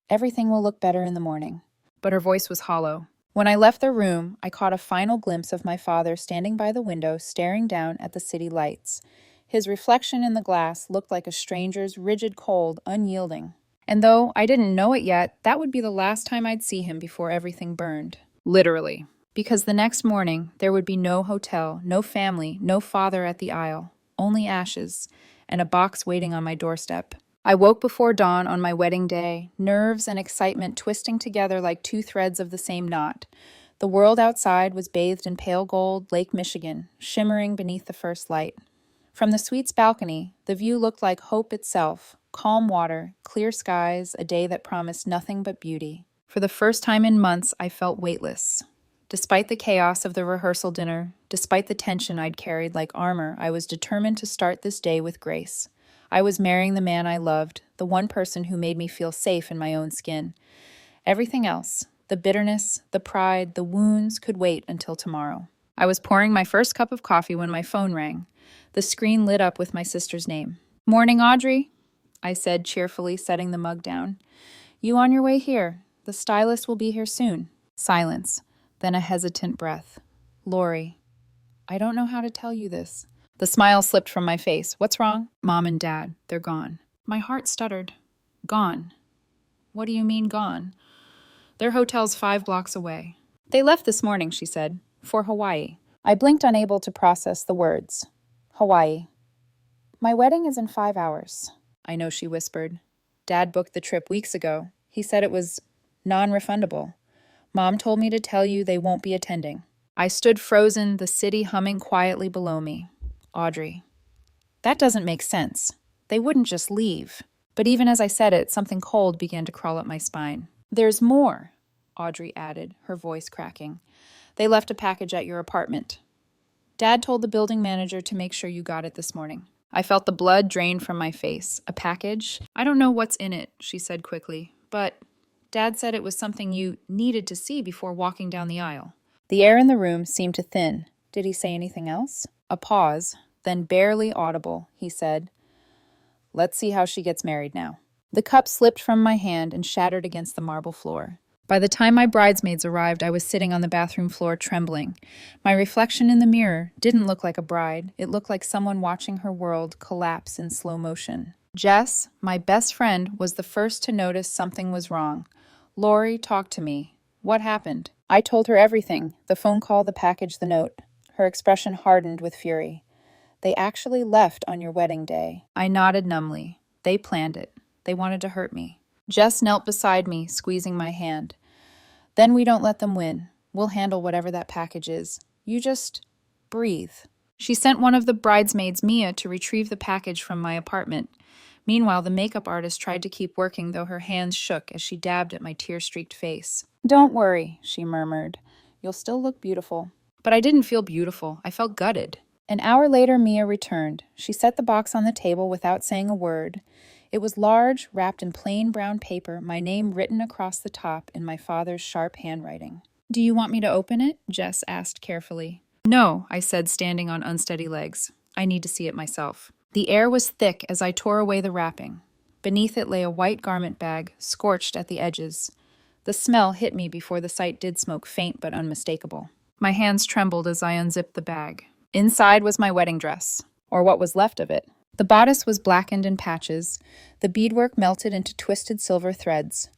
"Everything will look better in the morning." But her voice was hollow. When I left the room, I caught a final glimpse of my father standing by the window, staring down at the city lights. His reflection in the glass looked like a stranger's, rigid cold, unyielding. And though I didn't know it yet, that would be the last time I'd see him before everything burned. Literally. Because the next morning, there would be no hotel, no family, no father at the aisle, only ashes, and a box waiting on my doorstep. I woke before dawn on my wedding day, nerves and excitement twisting together like two threads of the same knot. The world outside was bathed in pale gold, Lake Michigan, shimmering beneath the first light. From the suite's balcony, the view looked like hope itself, calm water, clear skies, a day that promised nothing but beauty. For the first time in months, I felt weightless. Despite the chaos of the rehearsal dinner, despite the tension I'd carried like armor, I was determined to start this day with grace. I was marrying the man I loved, the one person who made me feel safe in my own skin. Everything else, the bitterness, the pride, the wounds, could wait until tomorrow. I was pouring my first cup of coffee when my phone rang. The screen lit up with my sister's name. "Morning, Audrey," I said cheerfully, setting the mug down. "You on your way here? The stylist will be here soon." Silence, then a hesitant breath. "Lori, I don't know how to tell you this." The smile slipped from my face. "What's wrong?" "Mom and Dad, they're gone." My heart stuttered. "Gone? What do you mean gone?" "Their hotel's 5 blocks away." "They left this morning," she said, "for Hawaii." I blinked, unable to process the words. Hawaii. "My wedding is in 5 hours." "I know," she whispered. "Dad booked the trip weeks ago. He said it was non-refundable. Mom told me to tell you they won't be attending." I stood frozen, the city humming quietly below me. "Audrey, that doesn't make sense. They wouldn't just leave." But even as I said it, something cold began to crawl up my spine. "There's more," Audrey added, her voice cracking. "They left a package at your apartment. Dad told the building manager to make sure you got it this morning." I felt the blood drain from my face. "A package? I don't know what's in it," she said quickly. "But Dad said it was something you needed to see before walking down the aisle." The air in the room seemed to thin. "Did he say anything else?" A pause, then barely audible, he said, "Let's see how she gets married now." The cup slipped from my hand and shattered against the marble floor. By the time my bridesmaids arrived, I was sitting on the bathroom floor trembling. My reflection in the mirror didn't look like a bride. It looked like someone watching her world collapse in slow motion. Jess, my best friend, was the first to notice something was wrong. "Lori, talk to me. What happened?" I told her everything, the phone call, the package, the note. Her expression hardened with fury. "They actually left on your wedding day." I nodded numbly. They planned it. They wanted to hurt me. Jess knelt beside me, squeezing my hand. "Then we don't let them win. We'll handle whatever that package is. You just breathe." She sent one of the bridesmaids, Mia, to retrieve the package from my apartment. Meanwhile, the makeup artist tried to keep working, though her hands shook as she dabbed at my tear-streaked face. "Don't worry," she murmured. "You'll still look beautiful." But I didn't feel beautiful. I felt gutted. An hour later, Mia returned. She set the box on the table without saying a word. It was large, wrapped in plain brown paper, my name written across the top in my father's sharp handwriting. "Do you want me to open it?" Jess asked carefully. "No," I said, standing on unsteady legs. "I need to see it myself." The air was thick as I tore away the wrapping. Beneath it lay a white garment bag, scorched at the edges. The smell hit me before the sight did smoke, faint but unmistakable. My hands trembled as I unzipped the bag. Inside was my wedding dress, or what was left of it. The bodice was blackened in patches, the beadwork melted into twisted silver threads.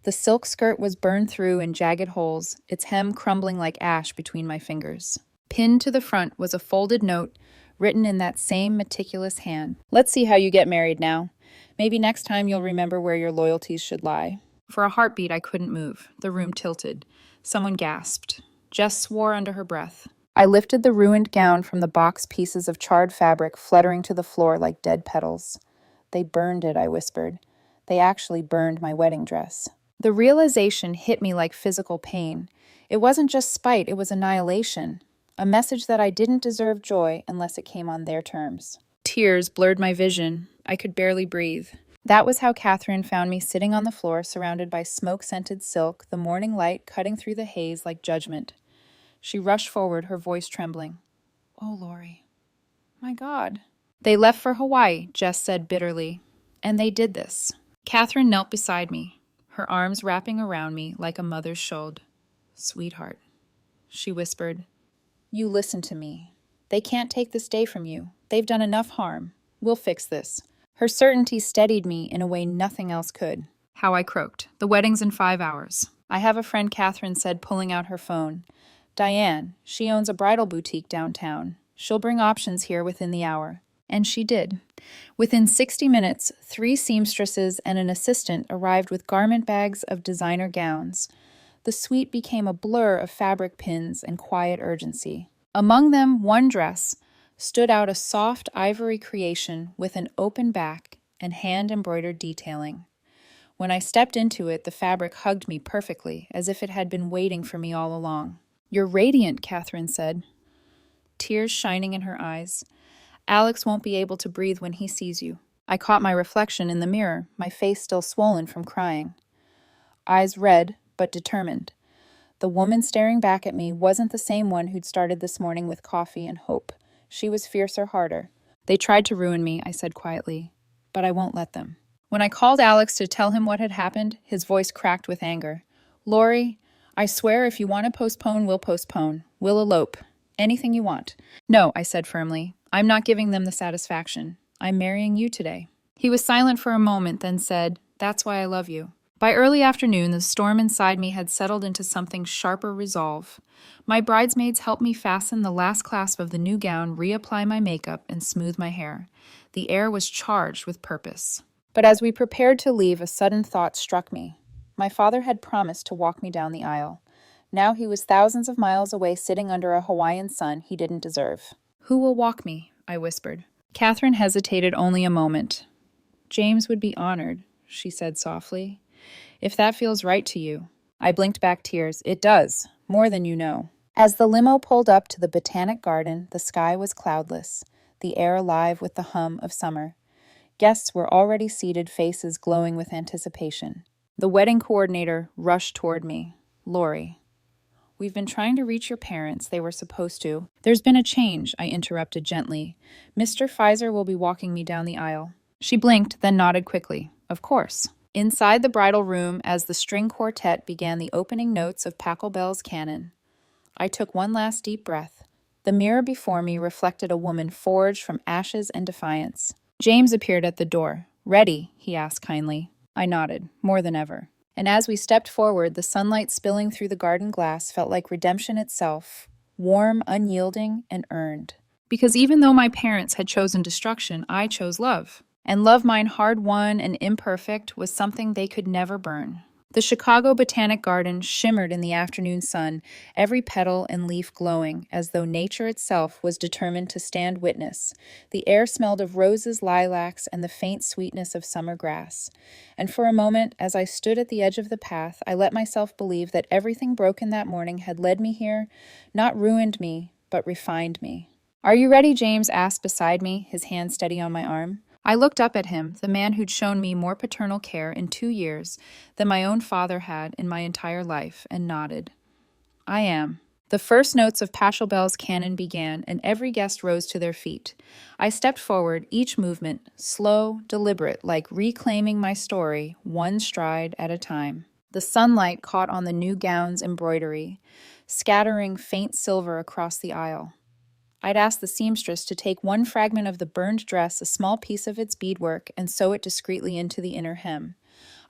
The silk skirt was burned through in jagged holes, its hem crumbling like ash between my fingers. Pinned to the front was a folded note, written in that same meticulous hand. "Let's see how you get married now. Maybe next time you'll remember where your loyalties should lie." For a heartbeat, I couldn't move. The room tilted. Someone gasped. Jess swore under her breath. I lifted the ruined gown from the box, pieces of charred fabric fluttering to the floor like dead petals. "They burned it," I whispered. "They actually burned my wedding dress." The realization hit me like physical pain. It wasn't just spite, it was annihilation. a message that I didn't deserve joy unless it came on their terms. Tears blurred my vision. I could barely breathe. That was how Catherine found me sitting on the floor surrounded by smoke-scented silk, the morning light cutting through the haze like judgment. She rushed forward, her voice trembling. "Oh, Lori. My God." "They left for Hawaii," Jess said bitterly. "And they did this." Catherine knelt beside me, her arms wrapping around me like a mother's shoulder. "Sweetheart," she whispered, "you listen to me. They can't take this day from you. They've done enough harm. We'll fix this." Her certainty steadied me in a way nothing else could. How I croaked. "The wedding's in 5 hours. I have a friend," Catherine said, pulling out her phone. "Diane. She owns a bridal boutique downtown. She'll bring options here within the hour." And she did. Within 60 minutes, 3 seamstresses and an assistant arrived with garment bags of designer gowns. The suite became a blur of fabric pins and quiet urgency. Among them, one dress stood out, a soft ivory creation with an open back and hand-embroidered detailing. When I stepped into it, the fabric hugged me perfectly, as if it had been waiting for me all along. "You're radiant," Catherine said, tears shining in her eyes. "Alex won't be able to breathe when he sees you." I caught my reflection in the mirror, my face still swollen from crying. Eyes red, but determined. The woman staring back at me wasn't the same one who'd started this morning with coffee and hope. She was fiercer, harder. "They tried to ruin me," I said quietly, "but I won't let them." When I called Alex to tell him what had happened, his voice cracked with anger. "Lori, I swear if you want to postpone, we'll postpone. We'll elope. Anything you want." "No," I said firmly. "I'm not giving them the satisfaction. I'm marrying you today." He was silent for a moment, then said, "That's why I love you." By early afternoon, the storm inside me had settled into something sharper resolve. My bridesmaids helped me fasten the last clasp of the new gown, reapply my makeup, and smooth my hair. The air was charged with purpose. But as we prepared to leave, a sudden thought struck me. My father had promised to walk me down the aisle. Now he was thousands of miles away, sitting under a Hawaiian sun he didn't deserve. "Who will walk me?" I whispered. Catherine hesitated only a moment. "James would be honored," she said softly. "If that feels right to you." I blinked back tears. "It does. More than you know." As the limo pulled up to the Botanic Garden, the sky was cloudless, the air alive with the hum of summer. Guests were already seated, faces glowing with anticipation. The wedding coordinator rushed toward me. "Lori, we've been trying to reach your parents. They were supposed to." "There's been a change," I interrupted gently. "Mr. Pfizer will be walking me down the aisle." She blinked, then nodded quickly. "Of course." Inside the bridal room, as the string quartet began the opening notes of Pachelbel's canon, I took one last deep breath. The mirror before me reflected a woman forged from ashes and defiance. James appeared at the door. "Ready?" he asked kindly. I nodded, more than ever. And as we stepped forward, the sunlight spilling through the garden glass felt like redemption itself, warm, unyielding, and earned. Because even though my parents had chosen destruction, I chose love. And love, mine hard-won and imperfect, was something they could never burn. The Chicago Botanic Garden shimmered in the afternoon sun, every petal and leaf glowing, as though nature itself was determined to stand witness. The air smelled of roses, lilacs, and the faint sweetness of summer grass. And for a moment, as I stood at the edge of the path, I let myself believe that everything broken that morning had led me here, not ruined me, but refined me. "Are you ready?" James asked beside me, his hand steady on my arm. I looked up at him, the man who'd shown me more paternal care in 2 years than my own father had in my entire life, and nodded. "I am." The first notes of Pachelbel's canon began, and every guest rose to their feet. I stepped forward, each movement slow, deliberate, like reclaiming my story, one stride at a time. The sunlight caught on the new gown's embroidery, scattering faint silver across the aisle. I'd asked the seamstress to take one fragment of the burned dress, a small piece of its beadwork, and sew it discreetly into the inner hem.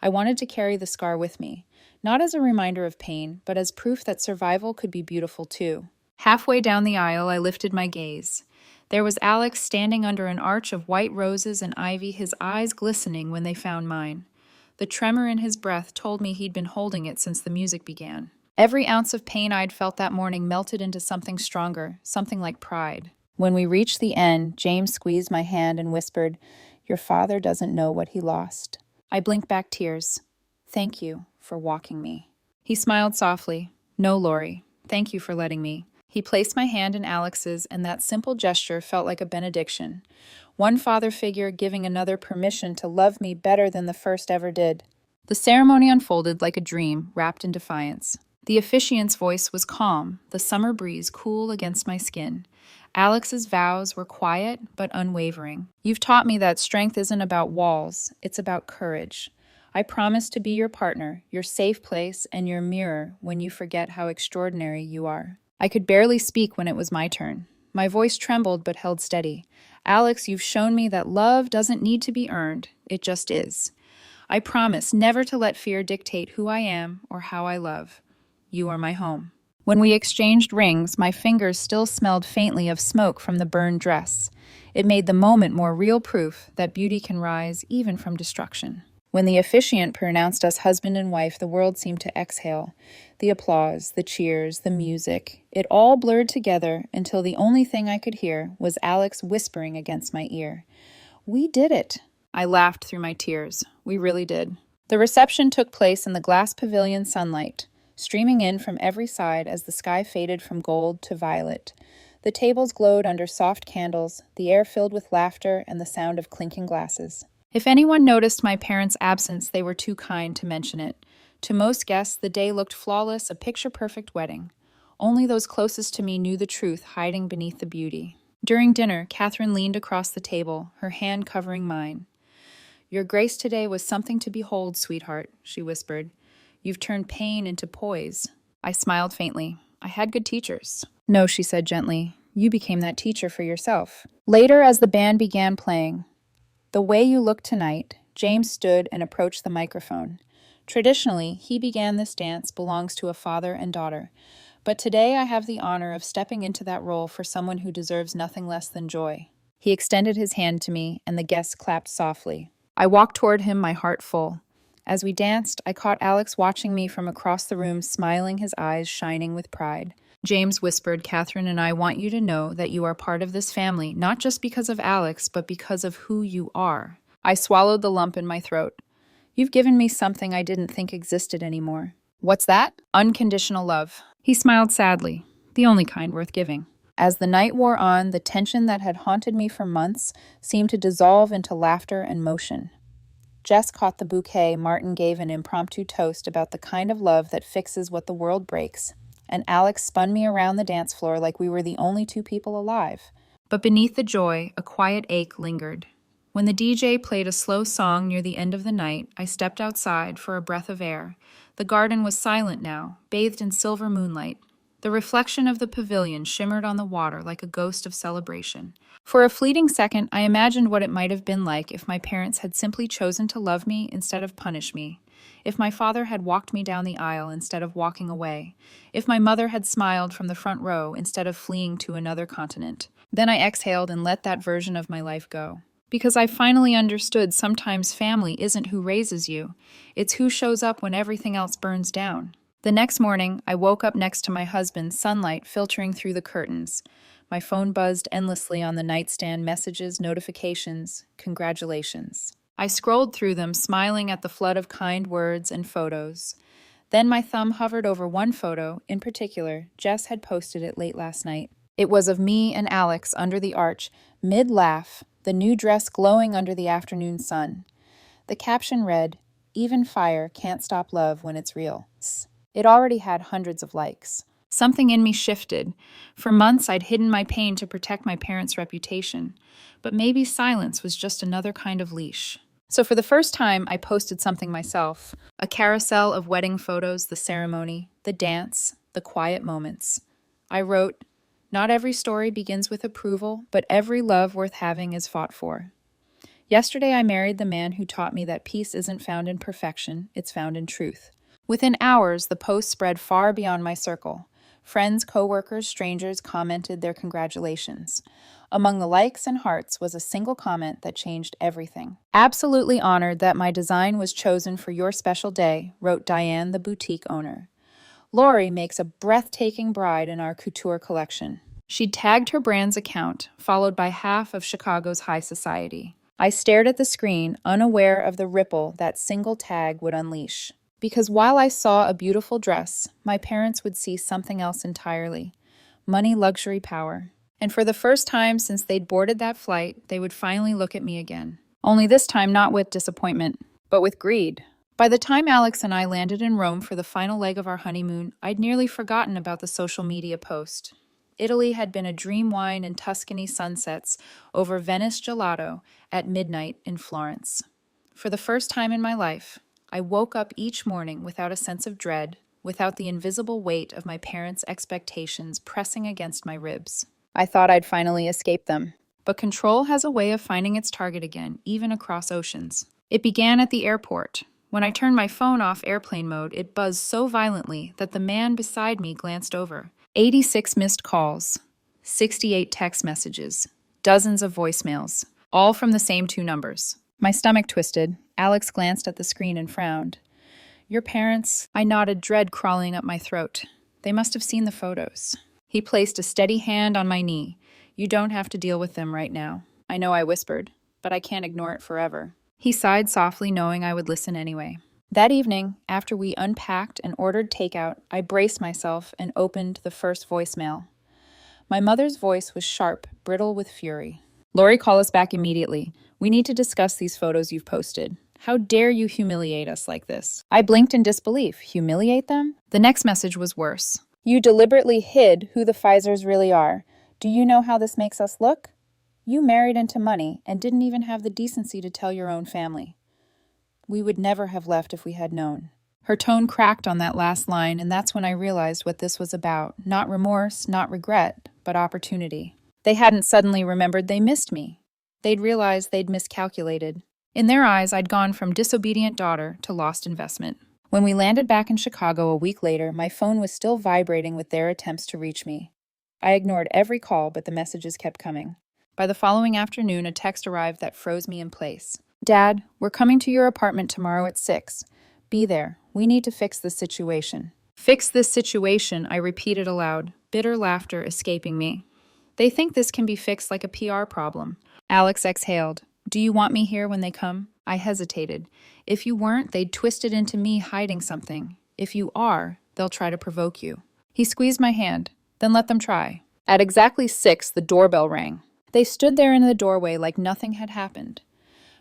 I wanted to carry the scar with me, not as a reminder of pain, but as proof that survival could be beautiful too. Halfway down the aisle, I lifted my gaze. There was Alex standing under an arch of white roses and ivy, his eyes glistening when they found mine. The tremor in his breath told me he'd been holding it since the music began. Every ounce of pain I'd felt that morning melted into something stronger, something like pride. When we reached the end, James squeezed my hand and whispered, "Your father doesn't know what he lost." I blinked back tears. "Thank you for walking me." He smiled softly. "No, Lori. Thank you for letting me." He placed my hand in Alex's, and that simple gesture felt like a benediction. One father figure giving another permission to love me better than the first ever did. The ceremony unfolded like a dream, wrapped in defiance. The officiant's voice was calm, the summer breeze cool against my skin. Alex's vows were quiet but unwavering. You've taught me that strength isn't about walls, it's about courage. I promise to be your partner, your safe place, and your mirror when you forget how extraordinary you are. I could barely speak when it was my turn. My voice trembled but held steady. Alex, you've shown me that love doesn't need to be earned, it just is. I promise never to let fear dictate who I am or how I love. You are my home. When we exchanged rings, my fingers still smelled faintly of smoke from the burned dress. It made the moment more real proof that beauty can rise even from destruction. When the officiant pronounced us husband and wife, the world seemed to exhale. The applause, the cheers, the music, it all blurred together until the only thing I could hear was Alex whispering against my ear. We did it. I laughed through my tears. We really did. The reception took place in the glass pavilion sunlight, streaming in from every side as the sky faded from gold to violet. The tables glowed under soft candles, the air filled with laughter and the sound of clinking glasses. If anyone noticed my parents' absence, they were too kind to mention it. To most guests, the day looked flawless, a picture-perfect wedding. Only those closest to me knew the truth hiding beneath the beauty. During dinner, Catherine leaned across the table, her hand covering mine. Your grace today was something to behold, sweetheart, she whispered. You've turned pain into poise. I smiled faintly. I had good teachers. No, she said gently. You became that teacher for yourself. Later, as the band began playing, the way you look tonight, James stood and approached the microphone. Traditionally, he began this dance belongs to a father and daughter. But today I have the honor of stepping into that role for someone who deserves nothing less than joy. He extended his hand to me, and the guests clapped softly. I walked toward him, my heart full. As we danced, I caught Alex watching me from across the room, smiling, his eyes shining with pride. James whispered, Catherine and I want you to know that you are part of this family, not just because of Alex, but because of who you are. I swallowed the lump in my throat. You've given me something I didn't think existed anymore. What's that? Unconditional love. He smiled sadly, the only kind worth giving. As the night wore on, the tension that had haunted me for months seemed to dissolve into laughter and motion. Jess caught the bouquet. Martin gave an impromptu toast about the kind of love that fixes what the world breaks, and Alex spun me around the dance floor like we were the only two people alive. But beneath the joy, a quiet ache lingered. When the DJ played a slow song near the end of the night, I stepped outside for a breath of air. The garden was silent now, bathed in silver moonlight. The reflection of the pavilion shimmered on the water like a ghost of celebration. For a fleeting second, I imagined what it might have been like if my parents had simply chosen to love me instead of punish me. If my father had walked me down the aisle instead of walking away. If my mother had smiled from the front row instead of fleeing to another continent. Then I exhaled and let that version of my life go. Because I finally understood sometimes family isn't who raises you. It's who shows up when everything else burns down. The next morning, I woke up next to my husband, sunlight filtering through the curtains. My phone buzzed endlessly on the nightstand, messages, notifications, congratulations. I scrolled through them, smiling at the flood of kind words and photos. Then my thumb hovered over one photo, in particular. Jess had posted it late last night. It was of me and Alex under the arch, mid-laugh, the new dress glowing under the afternoon sun. The caption read, "Even fire can't stop love when it's real." It already had hundreds of likes. Something in me shifted. For months, I'd hidden my pain to protect my parents' reputation. But maybe silence was just another kind of leash. So for the first time, I posted something myself. A carousel of wedding photos, the ceremony, the dance, the quiet moments. I wrote, "Not every story begins with approval, but every love worth having is fought for." Yesterday, I married the man who taught me that peace isn't found in perfection, it's found in truth. Within hours, the post spread far beyond my circle. Friends, co-workers, strangers commented their congratulations. Among the likes and hearts was a single comment that changed everything. "Absolutely honored that my design was chosen for your special day," wrote Diane, the boutique owner. "Lori makes a breathtaking bride in our couture collection." She'd tagged her brand's account, followed by half of Chicago's high society. I stared at the screen, unaware of the ripple that single tag would unleash. Because while I saw a beautiful dress, my parents would see something else entirely. money, luxury, power. And for the first time since they'd boarded that flight, they would finally look at me again. Only this time not with disappointment, but with greed. By the time Alex and I landed in Rome for the final leg of our honeymoon, I'd nearly forgotten about the social media post. Italy had been a dream wine and Tuscany sunsets over Venice gelato at midnight in Florence. For the first time in my life, I woke up each morning without a sense of dread, without the invisible weight of my parents' expectations pressing against my ribs. I thought I'd finally escape them. But control has a way of finding its target again, even across oceans. It began at the airport. When I turned my phone off airplane mode, it buzzed so violently that the man beside me glanced over. 86 missed calls, 68 text messages, dozens of voicemails, all from the same two numbers. My stomach twisted. Alex glanced at the screen and frowned. Your parents? I nodded, dread crawling up my throat. They must have seen the photos. He placed a steady hand on my knee. You don't have to deal with them right now. I know, I whispered, but I can't ignore it forever. He sighed softly, knowing I would listen anyway. That evening, after we unpacked and ordered takeout, I braced myself and opened the first voicemail. My mother's voice was sharp, brittle with fury. Lori, call us back immediately. We need to discuss these photos you've posted. How dare you humiliate us like this? I blinked in disbelief. Humiliate them? The next message was worse. You deliberately hid who the Pfizers really are. Do you know how this makes us look? You married into money and didn't even have the decency to tell your own family. We would never have left if we had known. Her tone cracked on that last line, and that's when I realized what this was about. Not remorse, not regret, but opportunity. They hadn't suddenly remembered they missed me. They'd realized they'd miscalculated. In their eyes, I'd gone from disobedient daughter to lost investment. When we landed back in Chicago a week later, my phone was still vibrating with their attempts to reach me. I ignored every call, but the messages kept coming. By the following afternoon, a text arrived that froze me in place. Dad, we're coming to your apartment tomorrow at 6. Be there. We need to fix this situation. Fix this situation, I repeated aloud, bitter laughter escaping me. They think this can be fixed like a PR problem. Alex exhaled. Do you want me here when they come? I hesitated. If you weren't, they'd twist it into me hiding something. If you are, they'll try to provoke you. He squeezed my hand. Then let them try. At exactly 6, the doorbell rang. They stood there in the doorway like nothing had happened.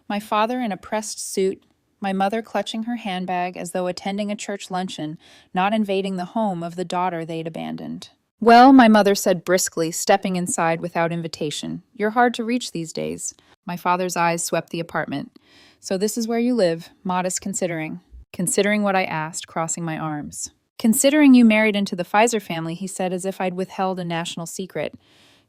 My father in a pressed suit, my mother clutching her handbag as though attending a church luncheon, not invading the home of the daughter they'd abandoned. Well, my mother said briskly, stepping inside without invitation. You're hard to reach these days. My father's eyes swept the apartment. So this is where you live, modest considering. Considering what I asked, crossing my arms. Considering you married into the Pfizer family, he said as if I'd withheld a national secret.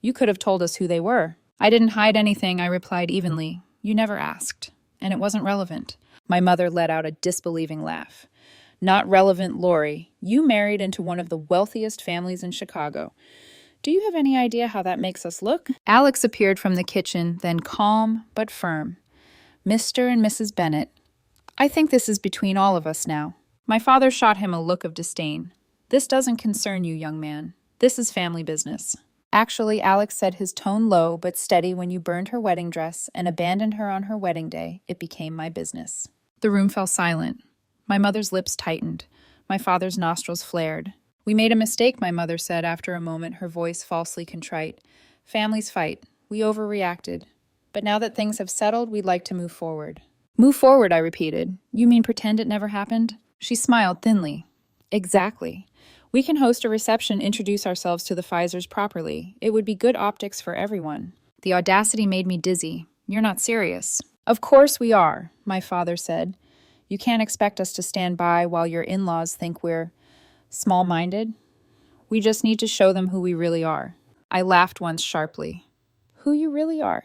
You could have told us who they were. I didn't hide anything, I replied evenly. You never asked, and it wasn't relevant. My mother let out a disbelieving laugh. Not relevant, Lori. You married into one of the wealthiest families in Chicago. Do you have any idea how that makes us look? Alex appeared from the kitchen, then calm but firm. Mr. and Mrs. Bennett, I think this is between all of us now. My father shot him a look of disdain. This doesn't concern you, young man. This is family business. Actually, Alex said, his tone low but steady, when you burned her wedding dress and abandoned her on her wedding day, it became my business. The room fell silent. My mother's lips tightened. My father's nostrils flared. We made a mistake, my mother said after a moment, her voice falsely contrite. Families fight. We overreacted. But now that things have settled, we'd like to move forward. Move forward, I repeated. You mean pretend it never happened? She smiled thinly. Exactly. We can host a reception, introduce ourselves to the Pfizers properly. It would be good optics for everyone. The audacity made me dizzy. You're not serious. Of course we are, my father said. You can't expect us to stand by while your in-laws think we're small-minded. We just need to show them who we really are. I laughed once sharply. Who you really are?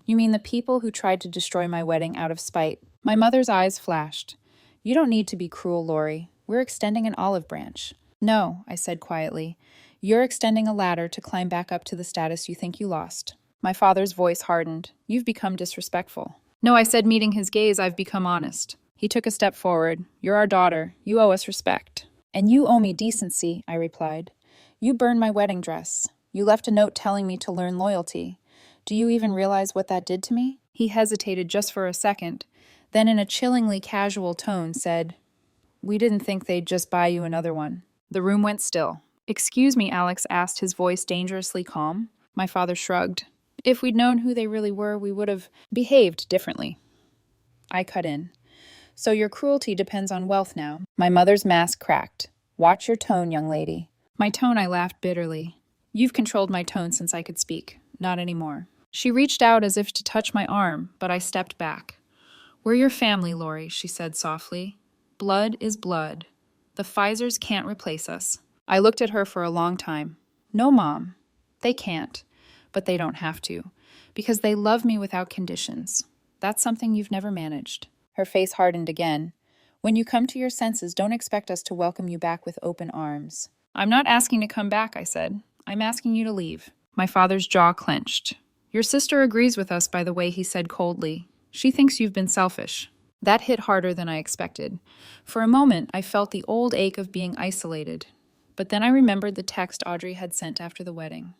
You mean the people who tried to destroy my wedding out of spite? My mother's eyes flashed. You don't need to be cruel, Lori. We're extending an olive branch. No, I said quietly. You're extending a ladder to climb back up to the status you think you lost. My father's voice hardened. You've become disrespectful. No, I said, meeting his gaze, I've become honest. He took a step forward. You're our daughter. You owe us respect. And you owe me decency, I replied. You burned my wedding dress. You left a note telling me to learn loyalty. Do you even realize what that did to me? He hesitated just for a second, then in a chillingly casual tone said, We didn't think they'd just buy you another one. The room went still. Excuse me, Alex asked, his voice dangerously calm. My father shrugged. If we'd known who they really were, we would have behaved differently. I cut in. So your cruelty depends on wealth now. My mother's mask cracked. Watch your tone, young lady. My tone, I laughed bitterly. You've controlled my tone since I could speak. Not anymore. She reached out as if to touch my arm, but I stepped back. We're your family, Lori, she said softly. Blood is blood. The Pfizers can't replace us. I looked at her for a long time. No, Mom. They can't. But they don't have to. Because they love me without conditions. That's something you've never managed. Her face hardened again. When you come to your senses, don't expect us to welcome you back with open arms. I'm not asking to come back, I said. I'm asking you to leave. My father's jaw clenched. Your sister agrees with us by the way he said coldly. She thinks you've been selfish. That hit harder than I expected. For a moment, I felt the old ache of being isolated. But then I remembered the text Audrey had sent after the wedding.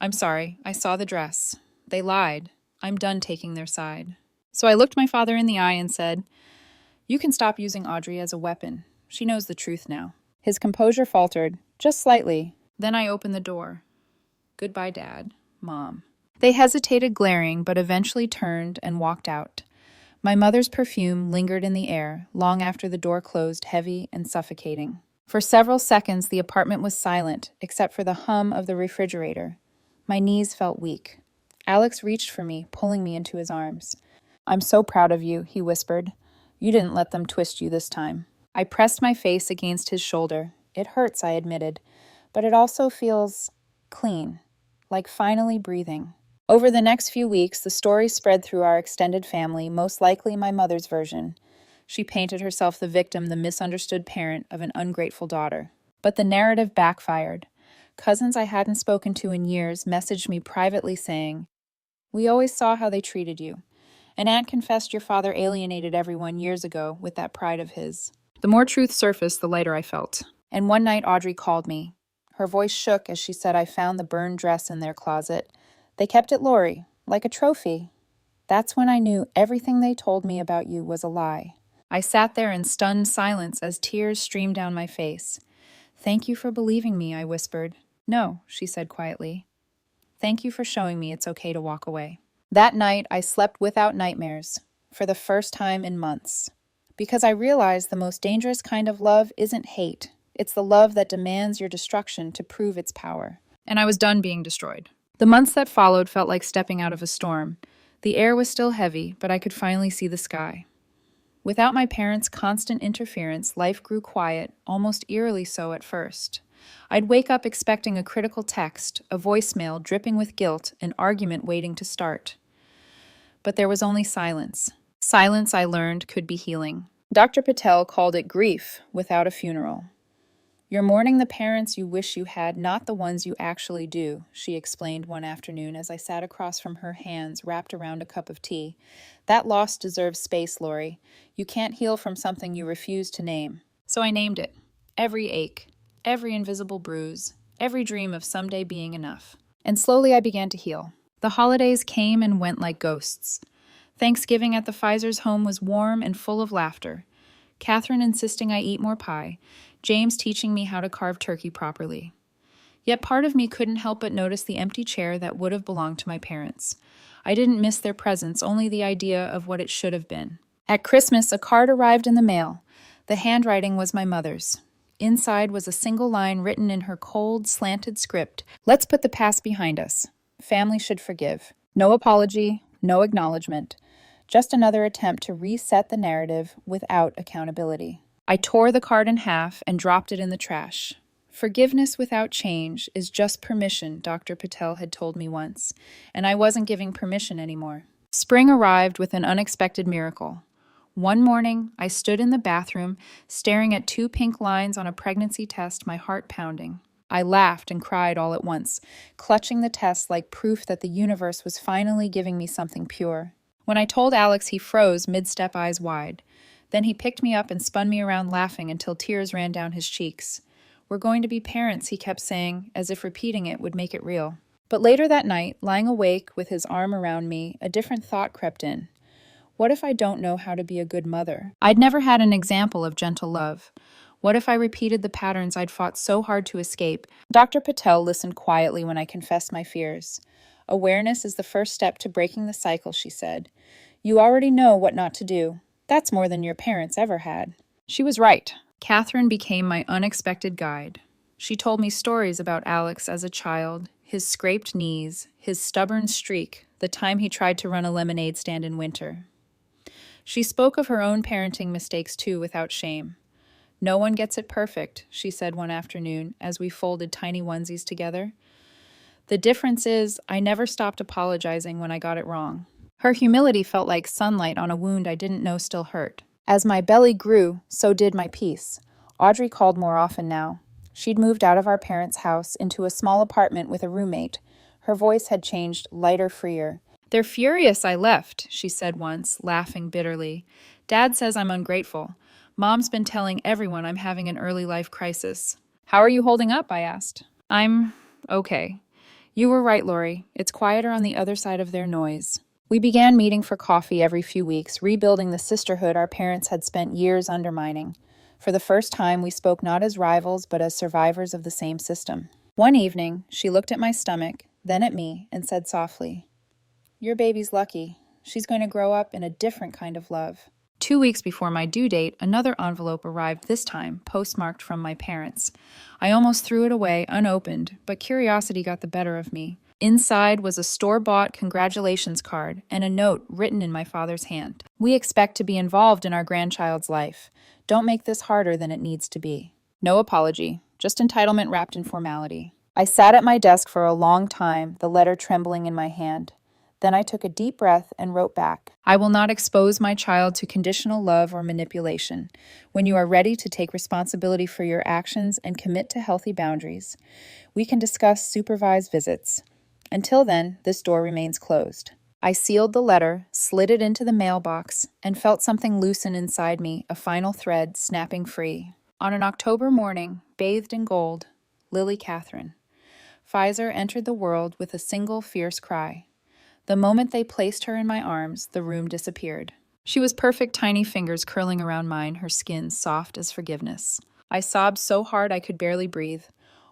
I'm sorry, I saw the dress. They lied. I'm done taking their side. So I looked my father in the eye and said, You can stop using Audrey as a weapon. She knows the truth now. His composure faltered, just slightly. Then I opened the door. Goodbye, Dad. Mom. They hesitated, glaring, but eventually turned and walked out. My mother's perfume lingered in the air, long after the door closed, heavy and suffocating. For several seconds, the apartment was silent, except for the hum of the refrigerator. My knees felt weak. Alex reached for me, pulling me into his arms. I'm so proud of you, he whispered. You didn't let them twist you this time. I pressed my face against his shoulder. It hurts, I admitted, but it also feels clean, like finally breathing. Over the next few weeks, the story spread through our extended family, most likely my mother's version. She painted herself the victim, the misunderstood parent of an ungrateful daughter. But the narrative backfired. Cousins I hadn't spoken to in years messaged me privately saying, We always saw how they treated you. An aunt confessed your father alienated everyone years ago with that pride of his. The more truth surfaced, the lighter I felt. And one night Audrey called me. Her voice shook as she said I found the burned dress in their closet. They kept it, Lori, like a trophy. That's when I knew everything they told me about you was a lie. I sat there in stunned silence as tears streamed down my face. Thank you for believing me, I whispered. No, she said quietly. Thank you for showing me it's okay to walk away. That night, I slept without nightmares, for the first time in months. Because I realized the most dangerous kind of love isn't hate. It's the love that demands your destruction to prove its power. And I was done being destroyed. The months that followed felt like stepping out of a storm. The air was still heavy, but I could finally see the sky. Without my parents' constant interference, life grew quiet, almost eerily so at first. I'd wake up expecting a critical text, a voicemail dripping with guilt, an argument waiting to start. But there was only silence. Silence, I learned, could be healing. Dr. Patel called it grief without a funeral. You're mourning the parents you wish you had, not the ones you actually do, she explained one afternoon as I sat across from her, hands wrapped around a cup of tea. That loss deserves space, Lori. You can't heal from something you refuse to name. So I named it. Every ache, every invisible bruise, every dream of someday being enough. And slowly I began to heal. The holidays came and went like ghosts. Thanksgiving at the Pfizer's home was warm and full of laughter. Catherine insisting I eat more pie, James teaching me how to carve turkey properly. Yet part of me couldn't help but notice the empty chair that would have belonged to my parents. I didn't miss their presence, only the idea of what it should have been. At Christmas, a card arrived in the mail. The handwriting was my mother's. Inside was a single line written in her cold, slanted script. Let's put the past behind us. Family should forgive. No apology, no acknowledgement. Just another attempt to reset the narrative without accountability. I tore the card in half and dropped it in the trash. Forgiveness without change is just permission, Dr. Patel had told me once, and I wasn't giving permission anymore. Spring arrived with an unexpected miracle. One morning, I stood in the bathroom, staring at 2 pink lines on a pregnancy test, my heart pounding. I laughed and cried all at once, clutching the test like proof that the universe was finally giving me something pure. When I told Alex, he froze, mid-step, eyes wide. Then he picked me up and spun me around laughing until tears ran down his cheeks. We're going to be parents, he kept saying, as if repeating it would make it real. But later that night, lying awake with his arm around me, a different thought crept in. What if I don't know how to be a good mother? I'd never had an example of gentle love. What if I repeated the patterns I'd fought so hard to escape? Dr. Patel listened quietly when I confessed my fears. Awareness is the first step to breaking the cycle, she said. You already know what not to do. That's more than your parents ever had. She was right. Catherine became my unexpected guide. She told me stories about Alex as a child, his scraped knees, his stubborn streak, the time he tried to run a lemonade stand in winter. She spoke of her own parenting mistakes too without shame. No one gets it perfect, she said one afternoon as we folded tiny onesies together. The difference is, I never stopped apologizing when I got it wrong. Her humility felt like sunlight on a wound I didn't know still hurt. As my belly grew, so did my peace. Audrey called more often now. She'd moved out of our parents' house into a small apartment with a roommate. Her voice had changed, lighter, freer. They're furious I left, she said once, laughing bitterly. Dad says I'm ungrateful. Mom's been telling everyone I'm having an early life crisis. How are you holding up? I asked. I'm okay. You were right, Lori. It's quieter on the other side of their noise. We began meeting for coffee every few weeks, rebuilding the sisterhood our parents had spent years undermining. For the first time, we spoke not as rivals, but as survivors of the same system. One evening, she looked at my stomach, then at me, and said softly, "Your baby's lucky. She's going to grow up in a different kind of love." 2 weeks before my due date, another envelope arrived, this time postmarked from my parents. I almost threw it away, unopened, but curiosity got the better of me. Inside was a store-bought congratulations card and a note written in my father's hand. "We expect to be involved in our grandchild's life. Don't make this harder than it needs to be." No apology, just entitlement wrapped in formality. I sat at my desk for a long time, the letter trembling in my hand. Then I took a deep breath and wrote back, "I will not expose my child to conditional love or manipulation. When you are ready to take responsibility for your actions and commit to healthy boundaries, we can discuss supervised visits. Until then, this door remains closed." I sealed the letter, slid it into the mailbox, and felt something loosen inside me, a final thread snapping free. On an October morning, bathed in gold, Lily Catherine. Pfizer entered the world with a single fierce cry. The moment they placed her in my arms, the room disappeared. She was perfect, tiny fingers curling around mine, her skin soft as forgiveness. I sobbed so hard I could barely breathe.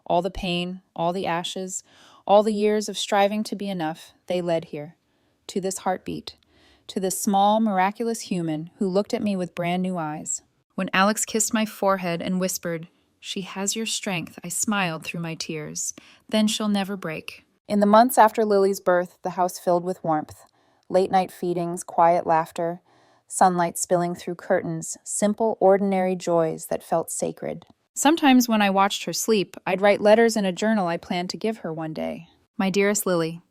All the pain, all the ashes, all the years of striving to be enough, they led here. To this heartbeat. To this small, miraculous human who looked at me with brand new eyes. When Alex kissed my forehead and whispered, "She has your strength," I smiled through my tears. Then she'll never break. In the months after Lily's birth, the house filled with warmth. Late-night feedings, quiet laughter, sunlight spilling through curtains, simple, ordinary joys that felt sacred. Sometimes when I watched her sleep, I'd write letters in a journal I planned to give her one day. "My dearest Lily,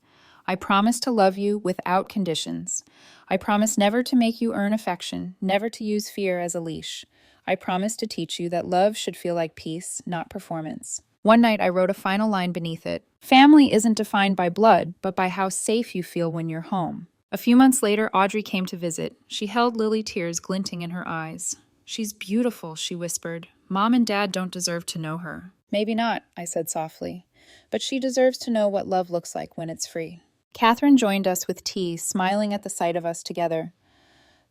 I promise to love you without conditions. I promise never to make you earn affection, never to use fear as a leash. I promise to teach you that love should feel like peace, not performance." One night I wrote a final line beneath it. "Family isn't defined by blood, but by how safe you feel when you're home." A few months later, Audrey came to visit. She held Lily, tears glinting in her eyes. "She's beautiful," she whispered. "Mom and Dad don't deserve to know her." "Maybe not," I said softly. "But she deserves to know what love looks like when it's free." Catherine joined us with tea, smiling at the sight of us together.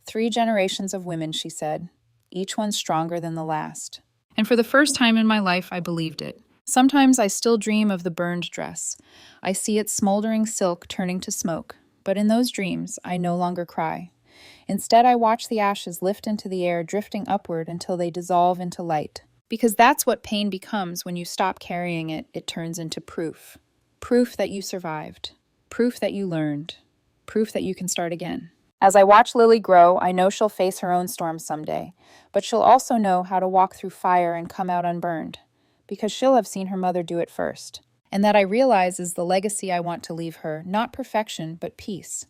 "3 generations of women," she said, "each one stronger than the last." And for the first time in my life, I believed it. Sometimes I still dream of the burned dress. I see its smoldering silk turning to smoke, but in those dreams, I no longer cry. Instead, I watch the ashes lift into the air, drifting upward until they dissolve into light. Because that's what pain becomes when you stop carrying it. It turns into proof. Proof that you survived. Proof that you learned. Proof that you can start again. As I watch Lily grow, I know she'll face her own storms someday, but she'll also know how to walk through fire and come out unburned, because she'll have seen her mother do it first. And that I realize is the legacy I want to leave her, not perfection, but peace.